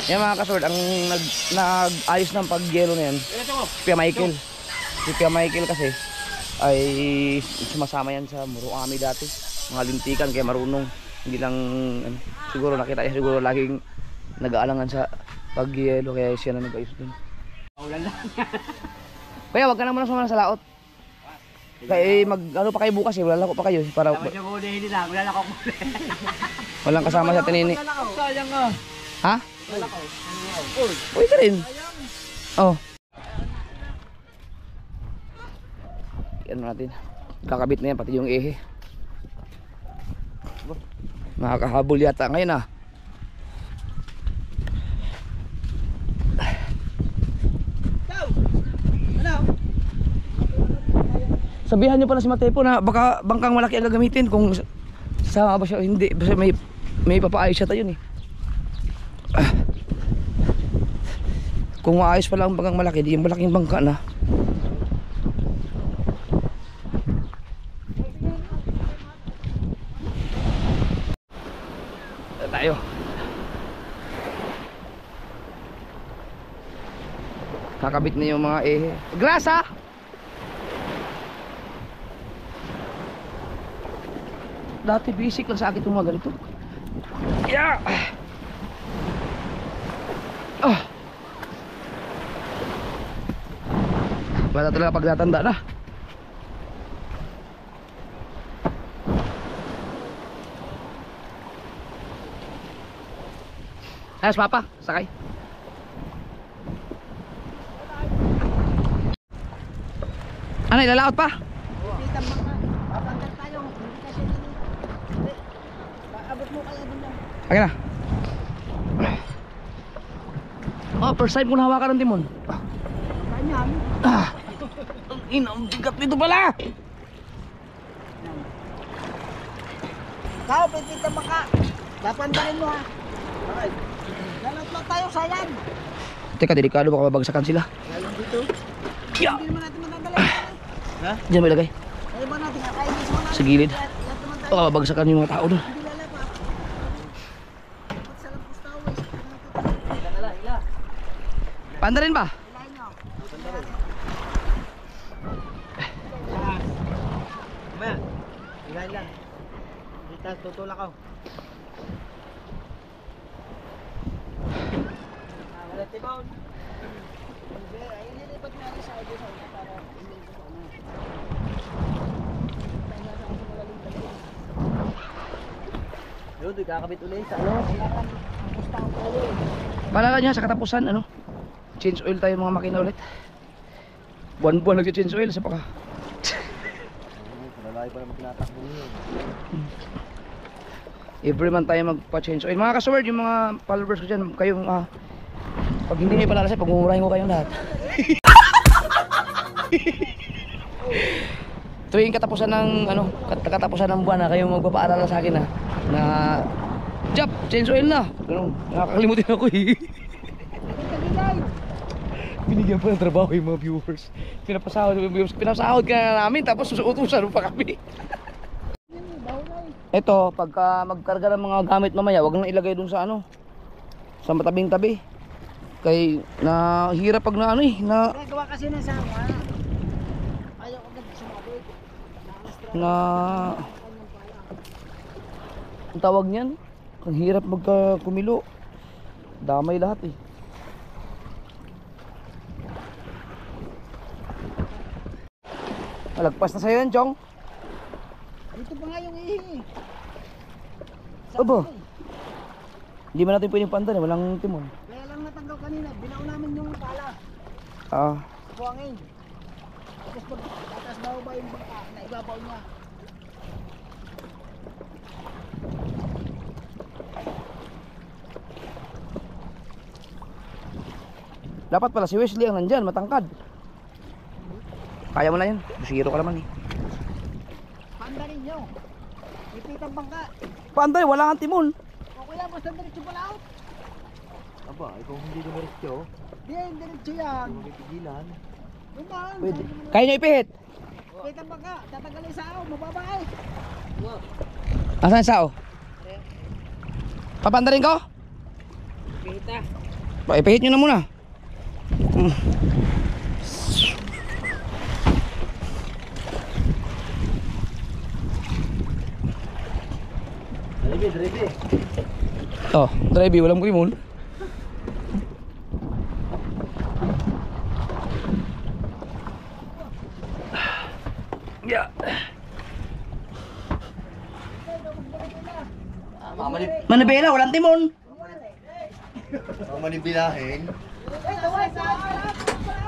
Yan mga kasword, ang nag-ayos ng pagyelo na yan, si Pia Michael. Si Pia Michael kasi ay sumasama yan sa Muruami dati. Mga lintikan, kaya marunong. Hindi lang, ano, siguro nakita niya, siguro laging nag-aalangan sa pagyelo, kaya siya na nag-ayos dun. Kaya wag ka na muna sumama sa laot. Kaya ano pa kayo bukas eh, wala ko pa kayo para walang kasama sa tinini. Sayang nga. Ha? Uy ka rin. Oh. Ano natin. Kakabit na yan pati yung ehe. Makakahabol yata ngayon ah. Sabihan nyo pala si Matepo na baka bangkang malaki ang gagamitin kung sama ba siya o hindi. Basta may papaayos siya tayo eh. Kung maayos pala ang bangkang malaki, di yung malaking bangka na. Tayo. Kakabit na yung mga ehe. Grasa! Dati basic lang sa akin itong mga ganito. Yeah! Bata talaga pag natanda na. Ayos papa, sakay. Ano, ilalaot pa? Pitang mga. Papangkat tayo. Hindi kasi hindi. Abot mo kaya dun lang. Okay na. Oh, first time ko nahawakan ng timon. Ganyan. Ang ina, ang bigat nito pala. Kao, pitang maka. Dapandahin mo ha. Okay. Galat lang tayo, sayang. Teka, delikado baka mabagsakan sila. Galing dito. Yeah. Hindi naman natin matanggalin. Diyan mo ilagay. Kaya ba natin kakainin mo natin? Sa gilid. Lahat naman tayo. Baka mabagsakan yung mga tao doon. Hindi lalapa. Dapat sa lampos tao eh. Panda rin ba? Ilahin nyo. Mamaya. Ilahin lang. Dito, tutulak ako. Wala tibaw. Ayun, nilipat nga rin sa audio sa una para hindi ko sa una. Yun, doon kakabit ulit sa ano. Gusto ko ulit. Paalala niya sa katapusan, ano? Change oil tayo mga makina ulit. Buwan-buwan nag-change oil sa paka. Lalaki pa naman tinatakbo niyo. Every month tayo magpa-change oil. Mga ka-sword, yung mga followers ko dyan, kayong pag hindi nyo ipalalasay, pagmumurahin ko kayong lahat. Tuwing katapusan ng katapusan ng buwan na kayong magpapaalala sa akin na Jap, change oil na. Ganun, nakakalimutin ako eh. Binigyan pa ng trabaho yung mga viewers. Pinapasahod ka na namin tapos susuutusan pa kami. Ito, pagka magkarga ng mga gamit mamaya, wag nang ilagay dun sa sa matabing tabi. Kay na hirap pag na Gawa kasi ng sama. Ayaw ko na sumabot. na ang tawag niyan, ang hirap magka kumilo. Damay lahat eh. Malagpas na sa'yo yan, Chong. Dito pa nga yung ihi. Aba, hindi man natin pwedeng pandan eh, walang timon. Kaya lang natanggaw kanina, binaw namin yung pala. Ah, Buwangin. Tapos pag tatas baho ba yung bangka, naibabaw niya. dapat pala si Wesley ang nandyan, matangkad. Kaya mo na yan, zero ka naman eh. Panda rin nyo. Ipitang bangka. Panday, wala kang timon. O kaya basta diretso pala out. Aba, ikaw hindi dumiretso. Di, diretso yan. Pigilan. Yung daan. Pwede. Kaya nyo ipihit. Pitang bangka, tatagalin sa aw, mababa eh. Asan yung sao? Papanda rin ko? Pita. Ipihit nyo na muna. Drive. Oh, drive, walang timon. Yeah. Manibela, walang timon. Ang manibilahin.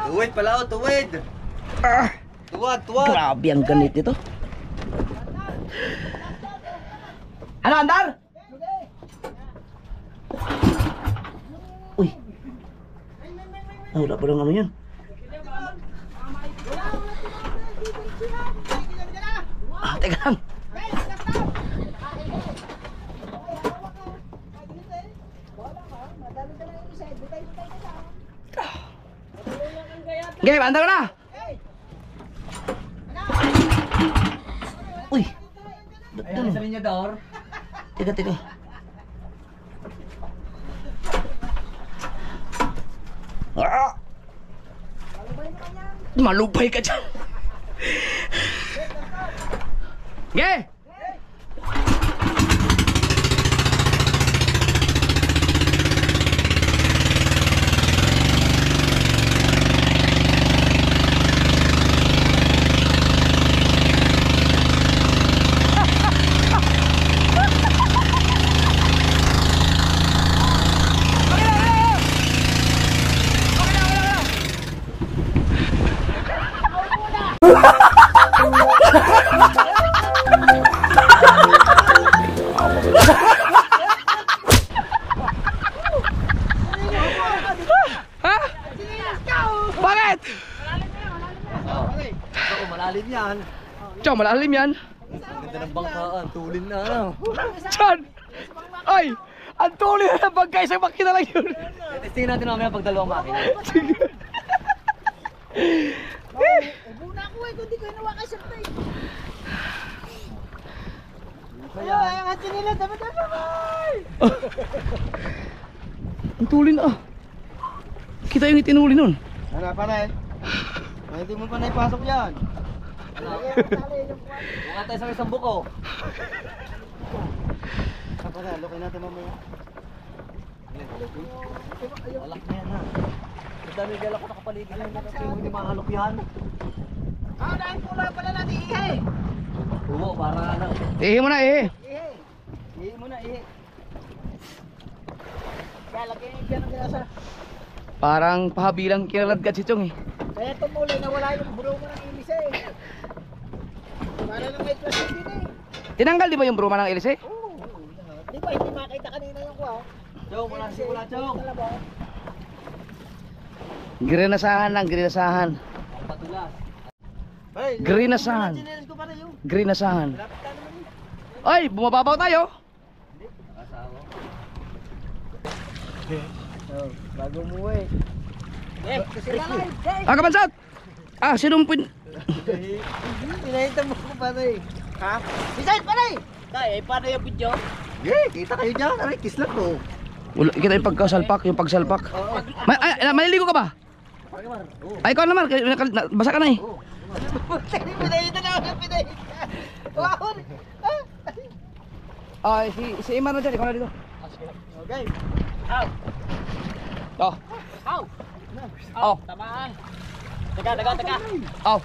Tuwid pala, tuwid. Tuwad. Grabe ang ganit nito. Ano, andar? Uy. Wala pa lang ano yan. Teka lang. Okay, andar ka na. Uy. Ayan, sa linya door. Teka. Malupay ka dyan. Okay. Bakit? Malalim yan. Chong, malalim yan. Ang ganda ng bangkaan, tulin na ano. Chan! Ay! Ang tuloy na ng bangka, isang makina lang yun. Testingin natin mamaya pag dalawang makina. Ubuna ko eh, kung di ko hinawa ka siya tayo. Ay, ang asin nila, dapat. Ang tuloy na Kita yung itinuli nun. Ano pa na eh? Hindi mo pa na ipasok yan. Buka tayo sa isang buko. Saka na, lukay natin mamaya. Alak na yan ha. Ang dami galak ko nakapaligid na yun. Kasi hindi makahalok yan. Dahil pula pala natin ihe. Oo, para ano. Ihi mo na, ihi. Ihe mo na, ihe. Kaya lagyan yung dyan ang ginasa. Parang pahabilang kinalagkat si Chong eh. Kaya tumulay na wala yung broma ng ilis eh. Para na may plastic din eh. Tinanggal di ba yung bruma ng ilis eh? Oo. Di ba hindi makita kanina yung kuha? Chong, wala simula, Chong. Grinasahan lang, grinasahan. Patulas. Grinasahan. Chinelas ko pa rin yung. Grinasahan. Lapit ka naman yun. Ay, bumababaw tayo. Bago umuwi. Eh, kasi lalay. Ah, kabansat! Ah, sinumpin. Pinahita mo ko pa rin. Ha? Bisay pa rin! Tay, paano yung video? Eh, kita kayo dyan. Aray, kiss lang ko. Wala, kita yung pagkasalpak, yung pagsalpak. Maliligo ka ba? Ay, ikaw naman, basa ka na eh. Pinahita na ako, pinahita. Wahon! Ay, si Iman na dyan, ikaw na dito. Okay. Oh. Ow! Oh. Tamaan. Teka. Oh.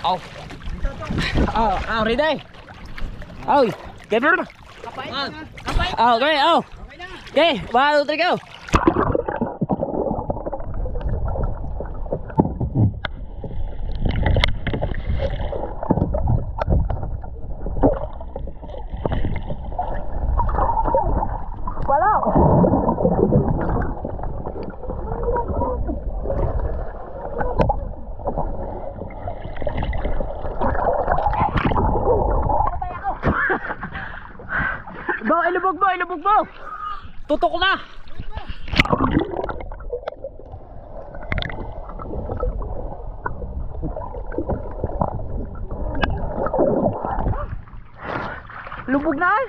Oh. Ready? Oh. Get ready. Kapay. Okay, oh. Okay, 1, 2, 3, go. Ilubog mo! Tutok na! Lubog na eh!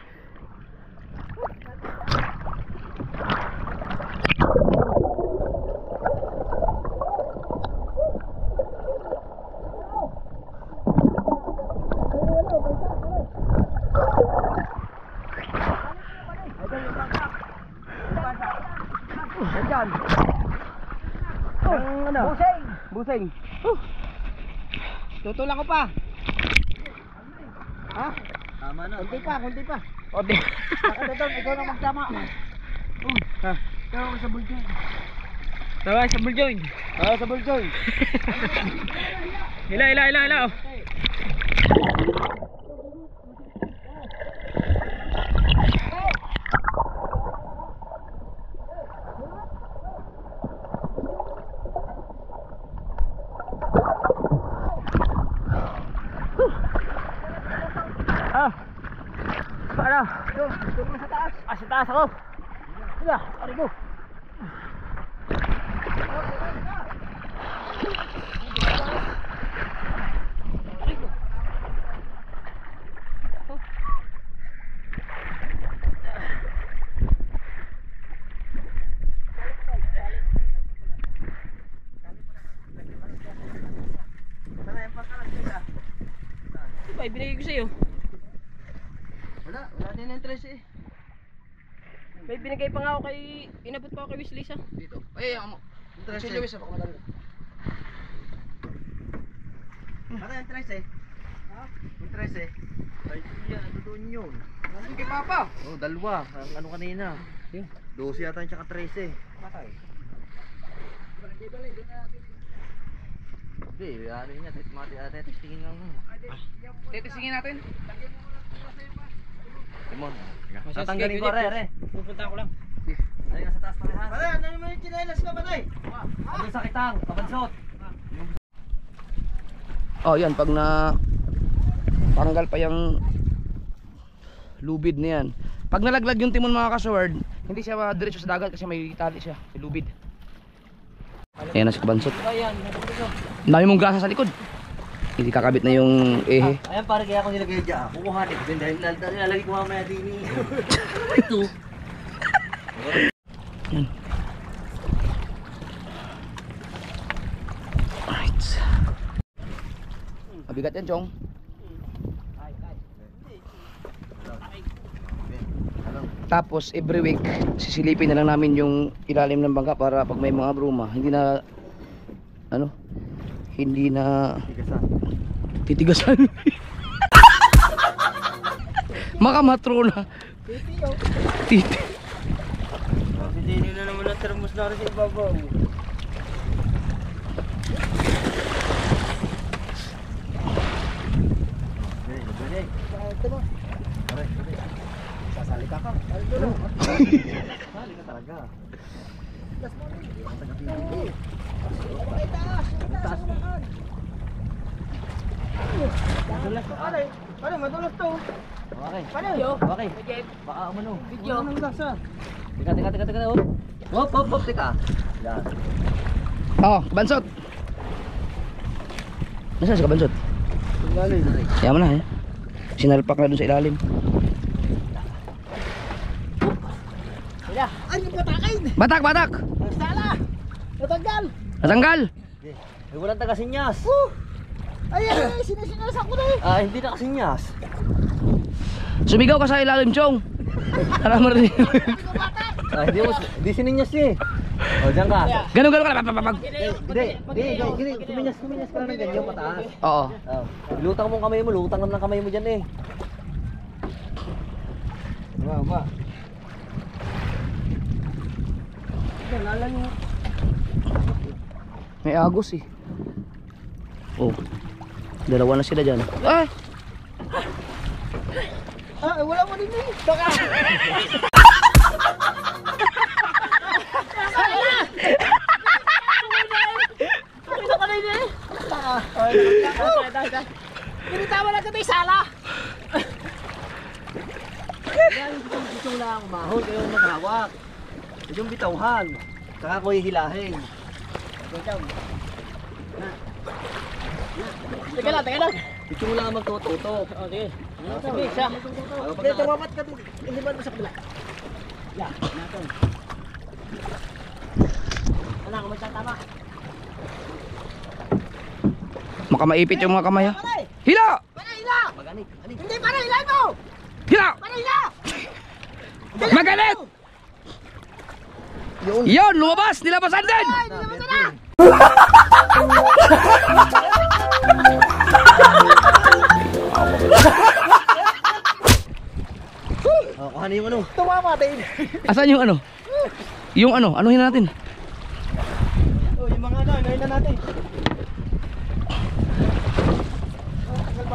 Busing. Tutulak ko pa. Ha? Tama na. Kunti pa. Ote. Nakadadon, ikaw na magtama. Ha? Ikaw sa buljoy. Tawag sa buljoy. Sa buljoy. Hila. Paano? Dito mo sa taas. Sa taas ako. Sige, ari ko. Diba, ibinigay ko sa'yo. Wala din interest eh. May binigay pa nga ako kay... Inabot pa ako kay Wish Lisa. Dito. Ay, ako mo. Interest eh. Luis, ako madali. Ano interest eh? Ha? Interest eh. Ay, yan. Ano doon yun? Ano kay Papa? Oh, dalawa. Ang ano kanina. 12 yata yung tsaka 13. Patay. Hindi, ano yun yan. Testingin lang. Titisingin natin. Timon. Tatanggalin ko, re. Pupunta ako lang. Ay, nasa taas pa rin, ha? Pare, ano naman yung chinelas ka, Patay? Ano sa kitang? Kabansot. Oh, yan pag na tanggal pa yung lubid na yan. Pag nalaglag yung timon mga kasword, hindi siya diretso sa dagat kasi may tali siya, may lubid. Ayan na si Kabansot. Ang dami mong grasa sa likod. Hindi kakabit na yung ehe. Ayan, pare, kaya ako nilagay dyan. Kukuhanin ko. Dahil nilalagay ko mamaya din eh. Ito. Yan. Alright. Mabigat yan, Chong. Tapos every week sisilipin na lang namin yung ilalim ng bangka para pag may mga bruma hindi na titigasan. Makamatro na. Titi. Hindi na naman ang termos na rin sa ibabaw. Ito mo. Sasali ka ka. Sali ka talaga. Taas mo. Ay, taas. Taas. Madulas to. Ano, madulas to. Okay. Paano? Okay. Baka umano. Video. Ano madulas ah? Teka. Hop, teka. Yan. Oh, bansot. Nasaan si kabansot? Ilalim. Yaman na eh. Sinalpak na dun sa ilalim. Ay, yung patakin. Batak! Sala. Natanggal. Natanggal! Ay, walang taga-sinyas. Ay, sinasinas ako na eh. Ah, hindi nakasinyas. Sumigaw ka sa ilalim, Chong. Para marinig. Ah, hindi sininyas eh. O, dyan ka. Ganun ka lang. Papapapag. Hindi. Kuminyas ka na ng ganyan pataas. Oo. Oh. Lutang mo ang kamay mo, lutang naman ang kamay mo dyan eh. Ba. Nalala nyo. May agos eh. Oh. Dalawa na sila dyan. Ah! Wala mo din eh. Baka. Pinitawa na kami sala. Yan, gusto lang mahon kayo maghawak. Yung bitawhan. Saka ko hihilahin. Teka lang. Gusto mo lang magtututok. Sige, siya. Hindi, tumamat ka. Iliban mo sa kabila. Yan, natin. Wala ka magtatama. Maka maipit yung mga kamay ha. Hila! Panahila! Maganik. Hindi, panahila mo! Hila! Panahila! Magalit! Yun, lumabas! Nilabasan din! Oh, kuhanin yung ano. Tumama din. Asan yung ano? Yung ano? Anuhin natin? Yung mga ano, na natin.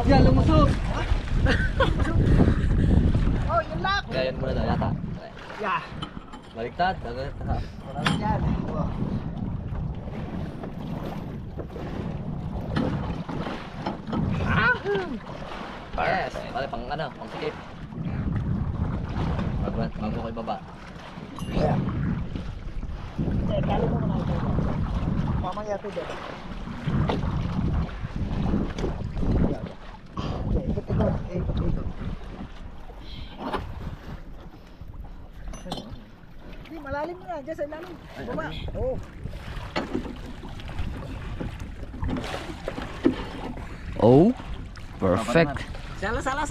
Yan, lumusog. Yung lock. Kaya yan muna na yata. Yeah. Baliktad. Yan. Yes. Bale, pang ano, pang sikip. Bago ko ibaba. Kalo mo muna ito. Mamaya ito dyan. Ikot. Hindi, malalim mo na. Diyan sa ilalim. Buma. Oo. Oh, perfect. Sala. Sala.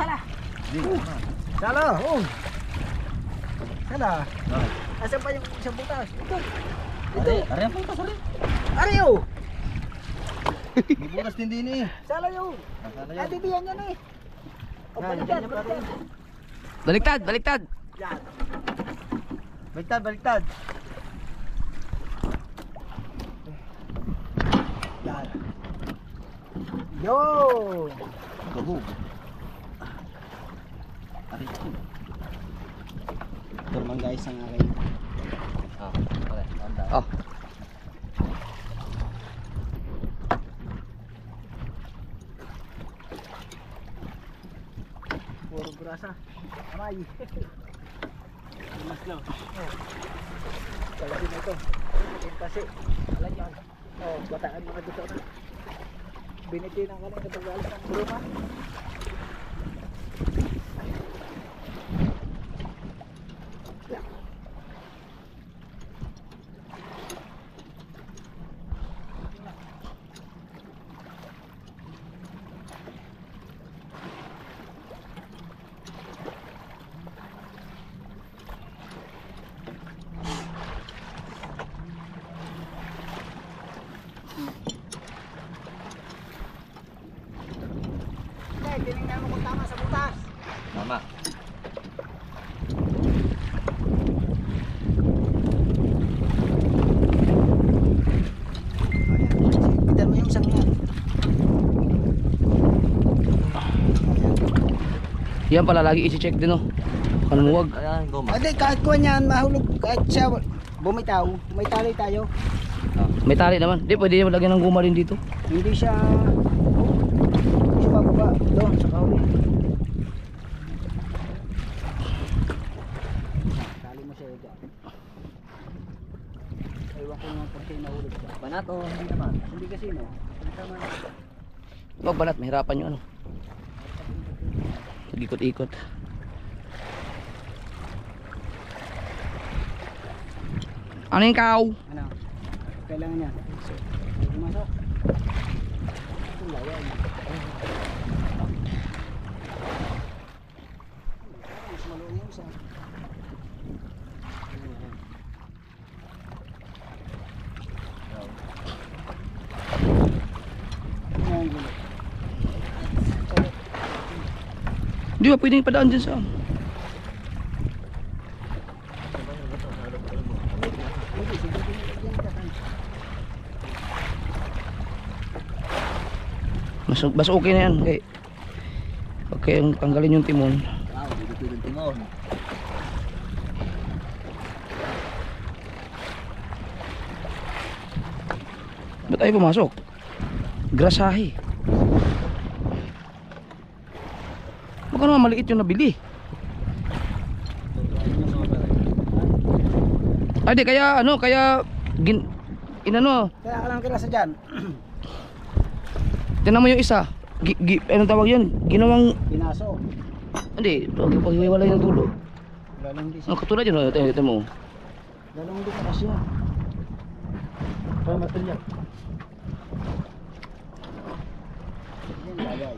Oh. Sala. Asan pa yung isang butas? Ito. Are ang putas, are. Ariyo. May butas din din eh. Sala yun. Ay, bibiyan yan eh. O, baliktad. Baliktad. Yan. Baliktad. Yan. Yo! Gabog. Ari. Ito naman guys ang aking Okay. Tanda. Oh. puro grasa. Aray. Mas lang. Kalapin na ito. Kasi, alam yan. Bataan mga dito na. Binitinan ka na yung pag-alis ng bruma. Yan pala lagi i-check din oh. Kanumuwag. Ayan, goma. Hindi, kahit kuha niyan, mahulog, kahit siya bumitaw, may tali tayo. May tali naman. Di pwede yung lagyan ng guma rin dito. Hindi siya bababa doon sa kauli. Tali mo siya dyan. Ewan ko naman kung siya nahulog siya. Banat o hindi naman? Hindi kasi no. Tama. Wag balat, mahirapan yung ano. Ikot-ikot. Ano yung cow? Ano? Kailangan niya. Pumasok. Ito layan. Mas maluong yung isa. Ang gulo. Di ba pwedeng padaan dyan sa mas okay na yan. Okay, ang tanggalin yung timon. Wow, dito yung timon. Ba't tayo pumasok? Grasahe. Baka naman maliit yung nabili. Ay di kaya ano, kaya inano, Kaya alam kila sa dyan. tinan mo yung isa. Anong tawag yun? Ginawang, Pinaso. hindi, paghiwalay ng dulo. Lalong di Ang katulad yun, ito mo. Lalong di kasi yan. Para matilyak. Yan lagay.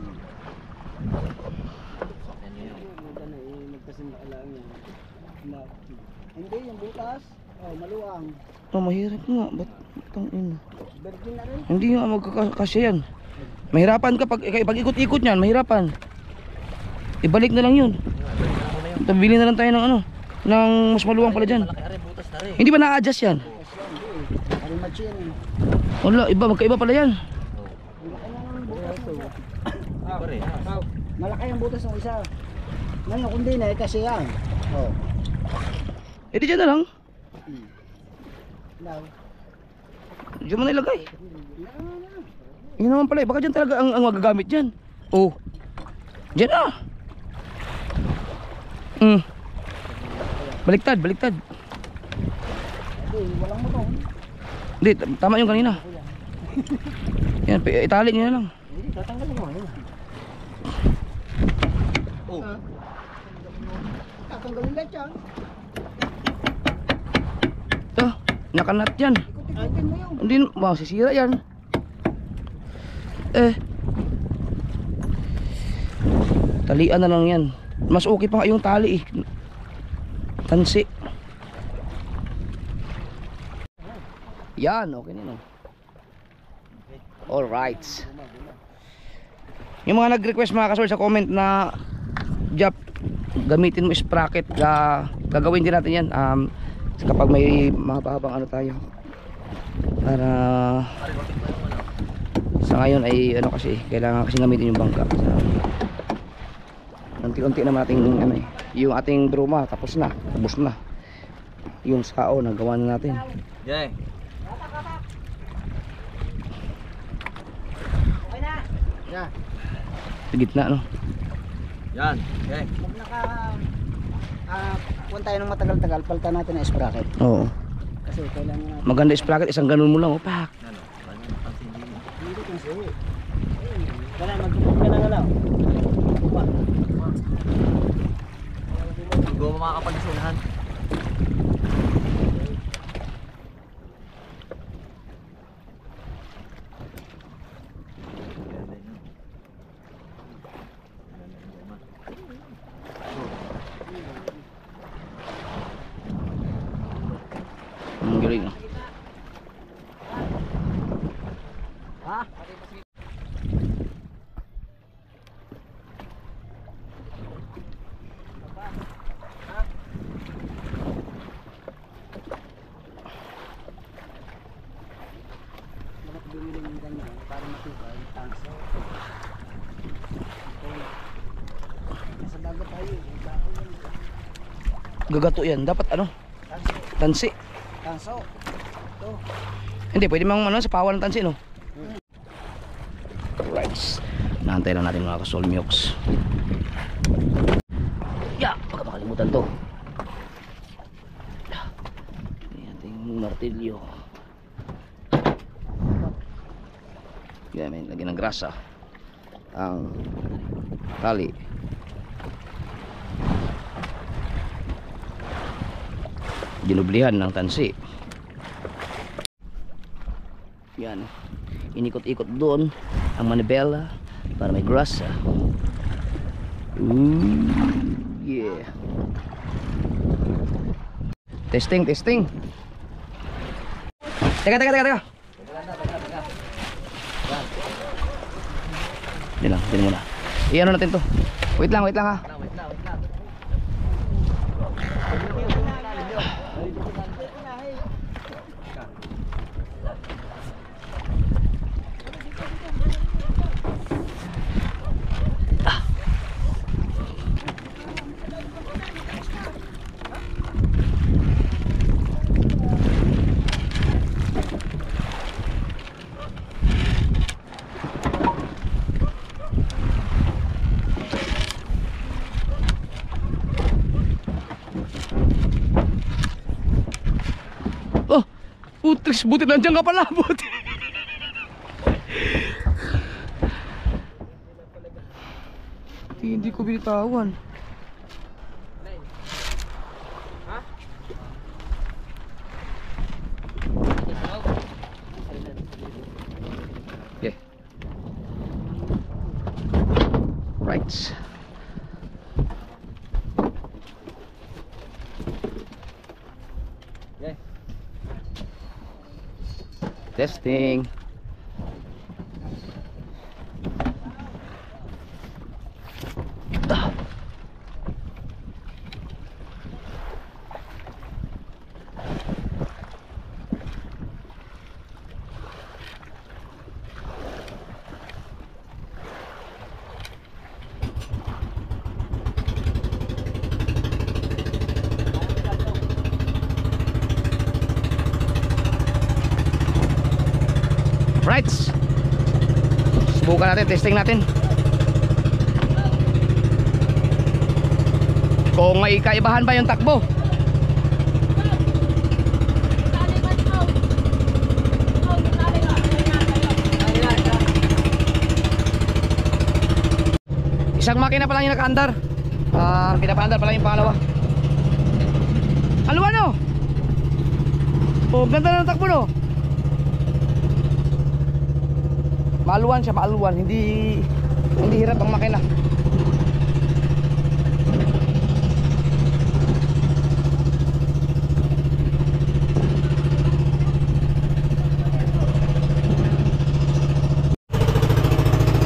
Hindi, yung butas. Oh, maluwang. Oh, mahirap nga. Ba't itong ina? Virgin na rin. Hindi nga magkakasya yan. Mahirapan ka pag ikot-ikot niyan, mahirapan. Ibalik na lang yun. Bili na lang tayo ng ano, ng mas maluwang pala dyan. Malaki rin, butas na rin. Hindi ba na-adjust yan? Kalimatsi yan eh. Wala, magkaiba pala yan. Malaki na ang butas mo. Iba rin. Malaki ang butas ng isa. Ngayon, kung di na, kasi yan. Oh. Eh di dyan na lang. Now. Diyan mo na ilagay. Yun naman pala, baka dyan talaga ang magagamit dyan. Oh. Dyan na. Baliktad. Hindi, walang motor. Hindi, tama yung kanina. Yan, itali nyo na lang. Hindi, tatanggalin mo. Oh. Tatanggalin lahat yan. Ito, nakanat yan. Ikot-ikotin mo yun. Hindi, masisira yan. Talian na lang yan. Mas okay pa nga yung tali eh. Tansi. Yan, okay na yun. Alright. Yung mga nag-request mga kasol sa comment na Jap, gamitin mo sprocket, gagawin din natin yan kapag may mahabang ano tayo, para sa ngayon ay ano kasi kailangan kasi gamitin yung bangka. Unti-unti naman ating ano eh, yung ating bruma tapos na, ubos na yung sao nagawa na natin. Yay. Okay na. Yeah. Sa gitna no. Yan. Yay. Pag puwan tayo ng matagal-tagal, palitan natin ang sprocket. Oo. Kasi kailangan natin. Maganda sprocket, isang ganun mo lang, oh, pak. Ano? Napansin din mo. Hindi kasi. Wala, magtupag ka na lang. Hindi mo makakapalisunahan. Ang galing no. Ha? Bakit bumili ng ganyan para matibay? Thanks. Gagato yan. Dapat ano? Tansi. Kaso, Hindi, pwede mang ano, sa pawan ng tansi, no? Right. Naantay lang natin mga kasolmyoks. Baka makalimutan to. Yung ating martilyo. May lagyan ng grasa ang tali. Ginublihan ng tansi. Yan, inikot-ikot doon ang manibela para may grasa. Ooh, yeah. Testing. Teka. Hindi muna. Iyan natin to. Wait lang ha. Putrix, buti nandiyan ka pala, buti. Hindi ko binitawan. Okay. Right. Testing. Right. Subukan natin, testing natin. Kung may kaibahan ba yung takbo. Isang makina pa lang yung nakaandar. Pinapaandar pa lang yung pangalawa. Ano? Oh, ganda ng takbo, no? Maaluan siya, hindi hirap ang makina.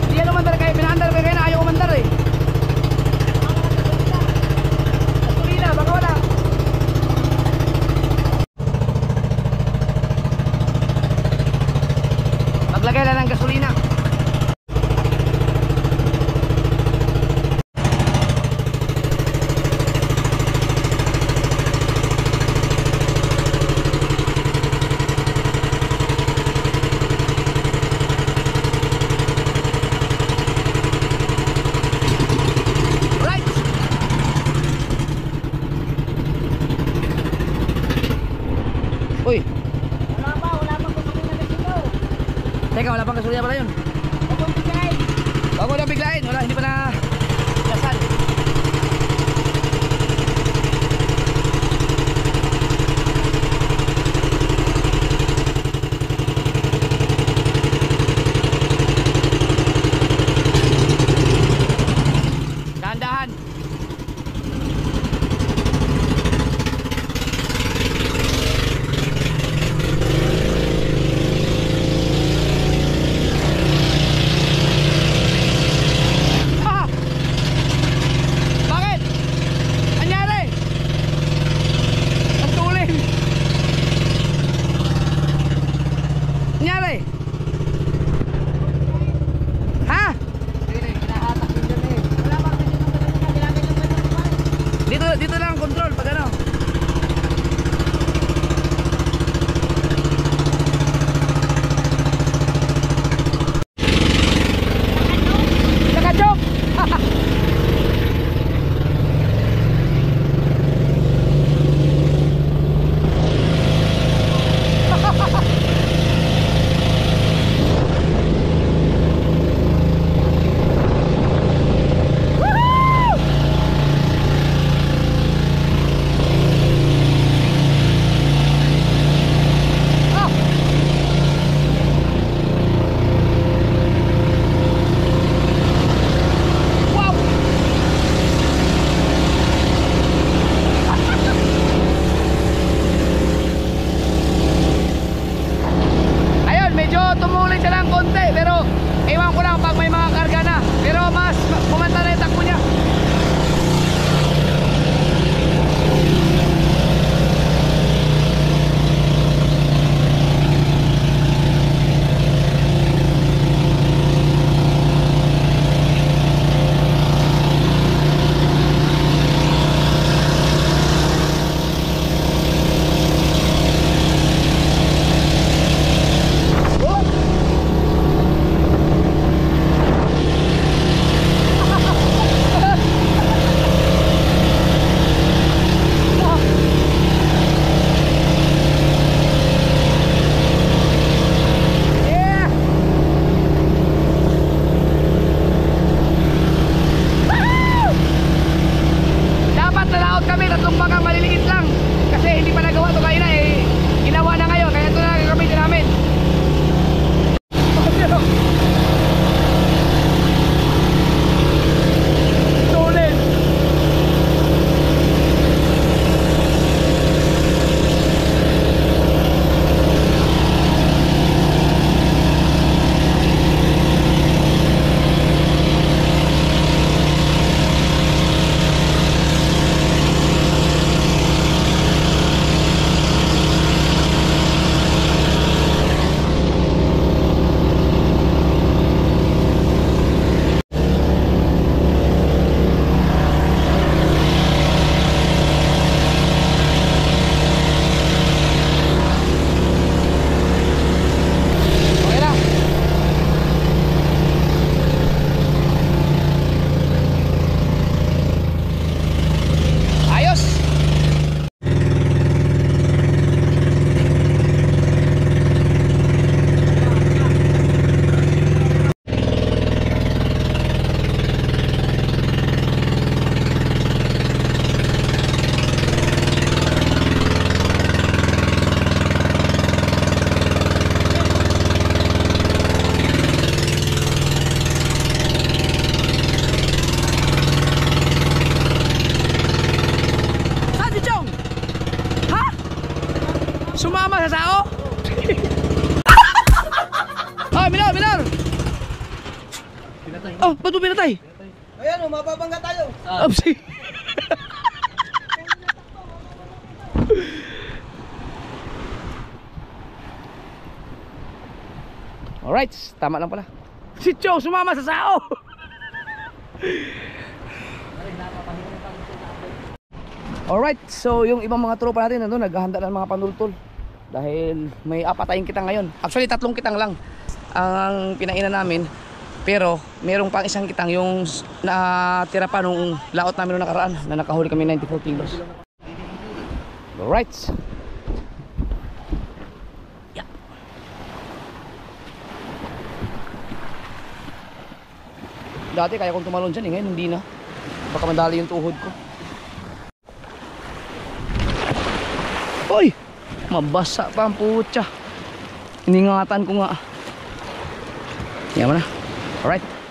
Hindi yan umandar kayo, pinaandar kayo na ayaw umandar eh. Gasolina, baka wala. Maglagay lang ng gasolina. Uy. Wala pa gasolina na dito. Teka, wala pang gasolina pala yun. Wag mo na biglain, hindi pa na gasan. Dahan-dahan. sumama sa sao? Ah, Minar, Minar! Oh, ba't mo pinatay? Ayan, mababangga tayo. Upsi! Alright, tama lang pala. Si Joe sumama sa sao! Alright, so yung ibang mga tropa natin nandun, naghahanda ng mga panultol. Dahil may apatayin kitang ngayon. Actually, 3 kitang lang ang pinainan namin. Pero merong pang isang kitang yung natira pa nung laot namin nung nakaraan na nakahuli kami 94 kilos. Alright. Yeah. Dati kaya kong tumalon dyan ngayon hindi na. Baka madali yung tuhod ko. Oy! Mabasa pa ang putya. Iningatan ko nga. Yan mo na. Alright.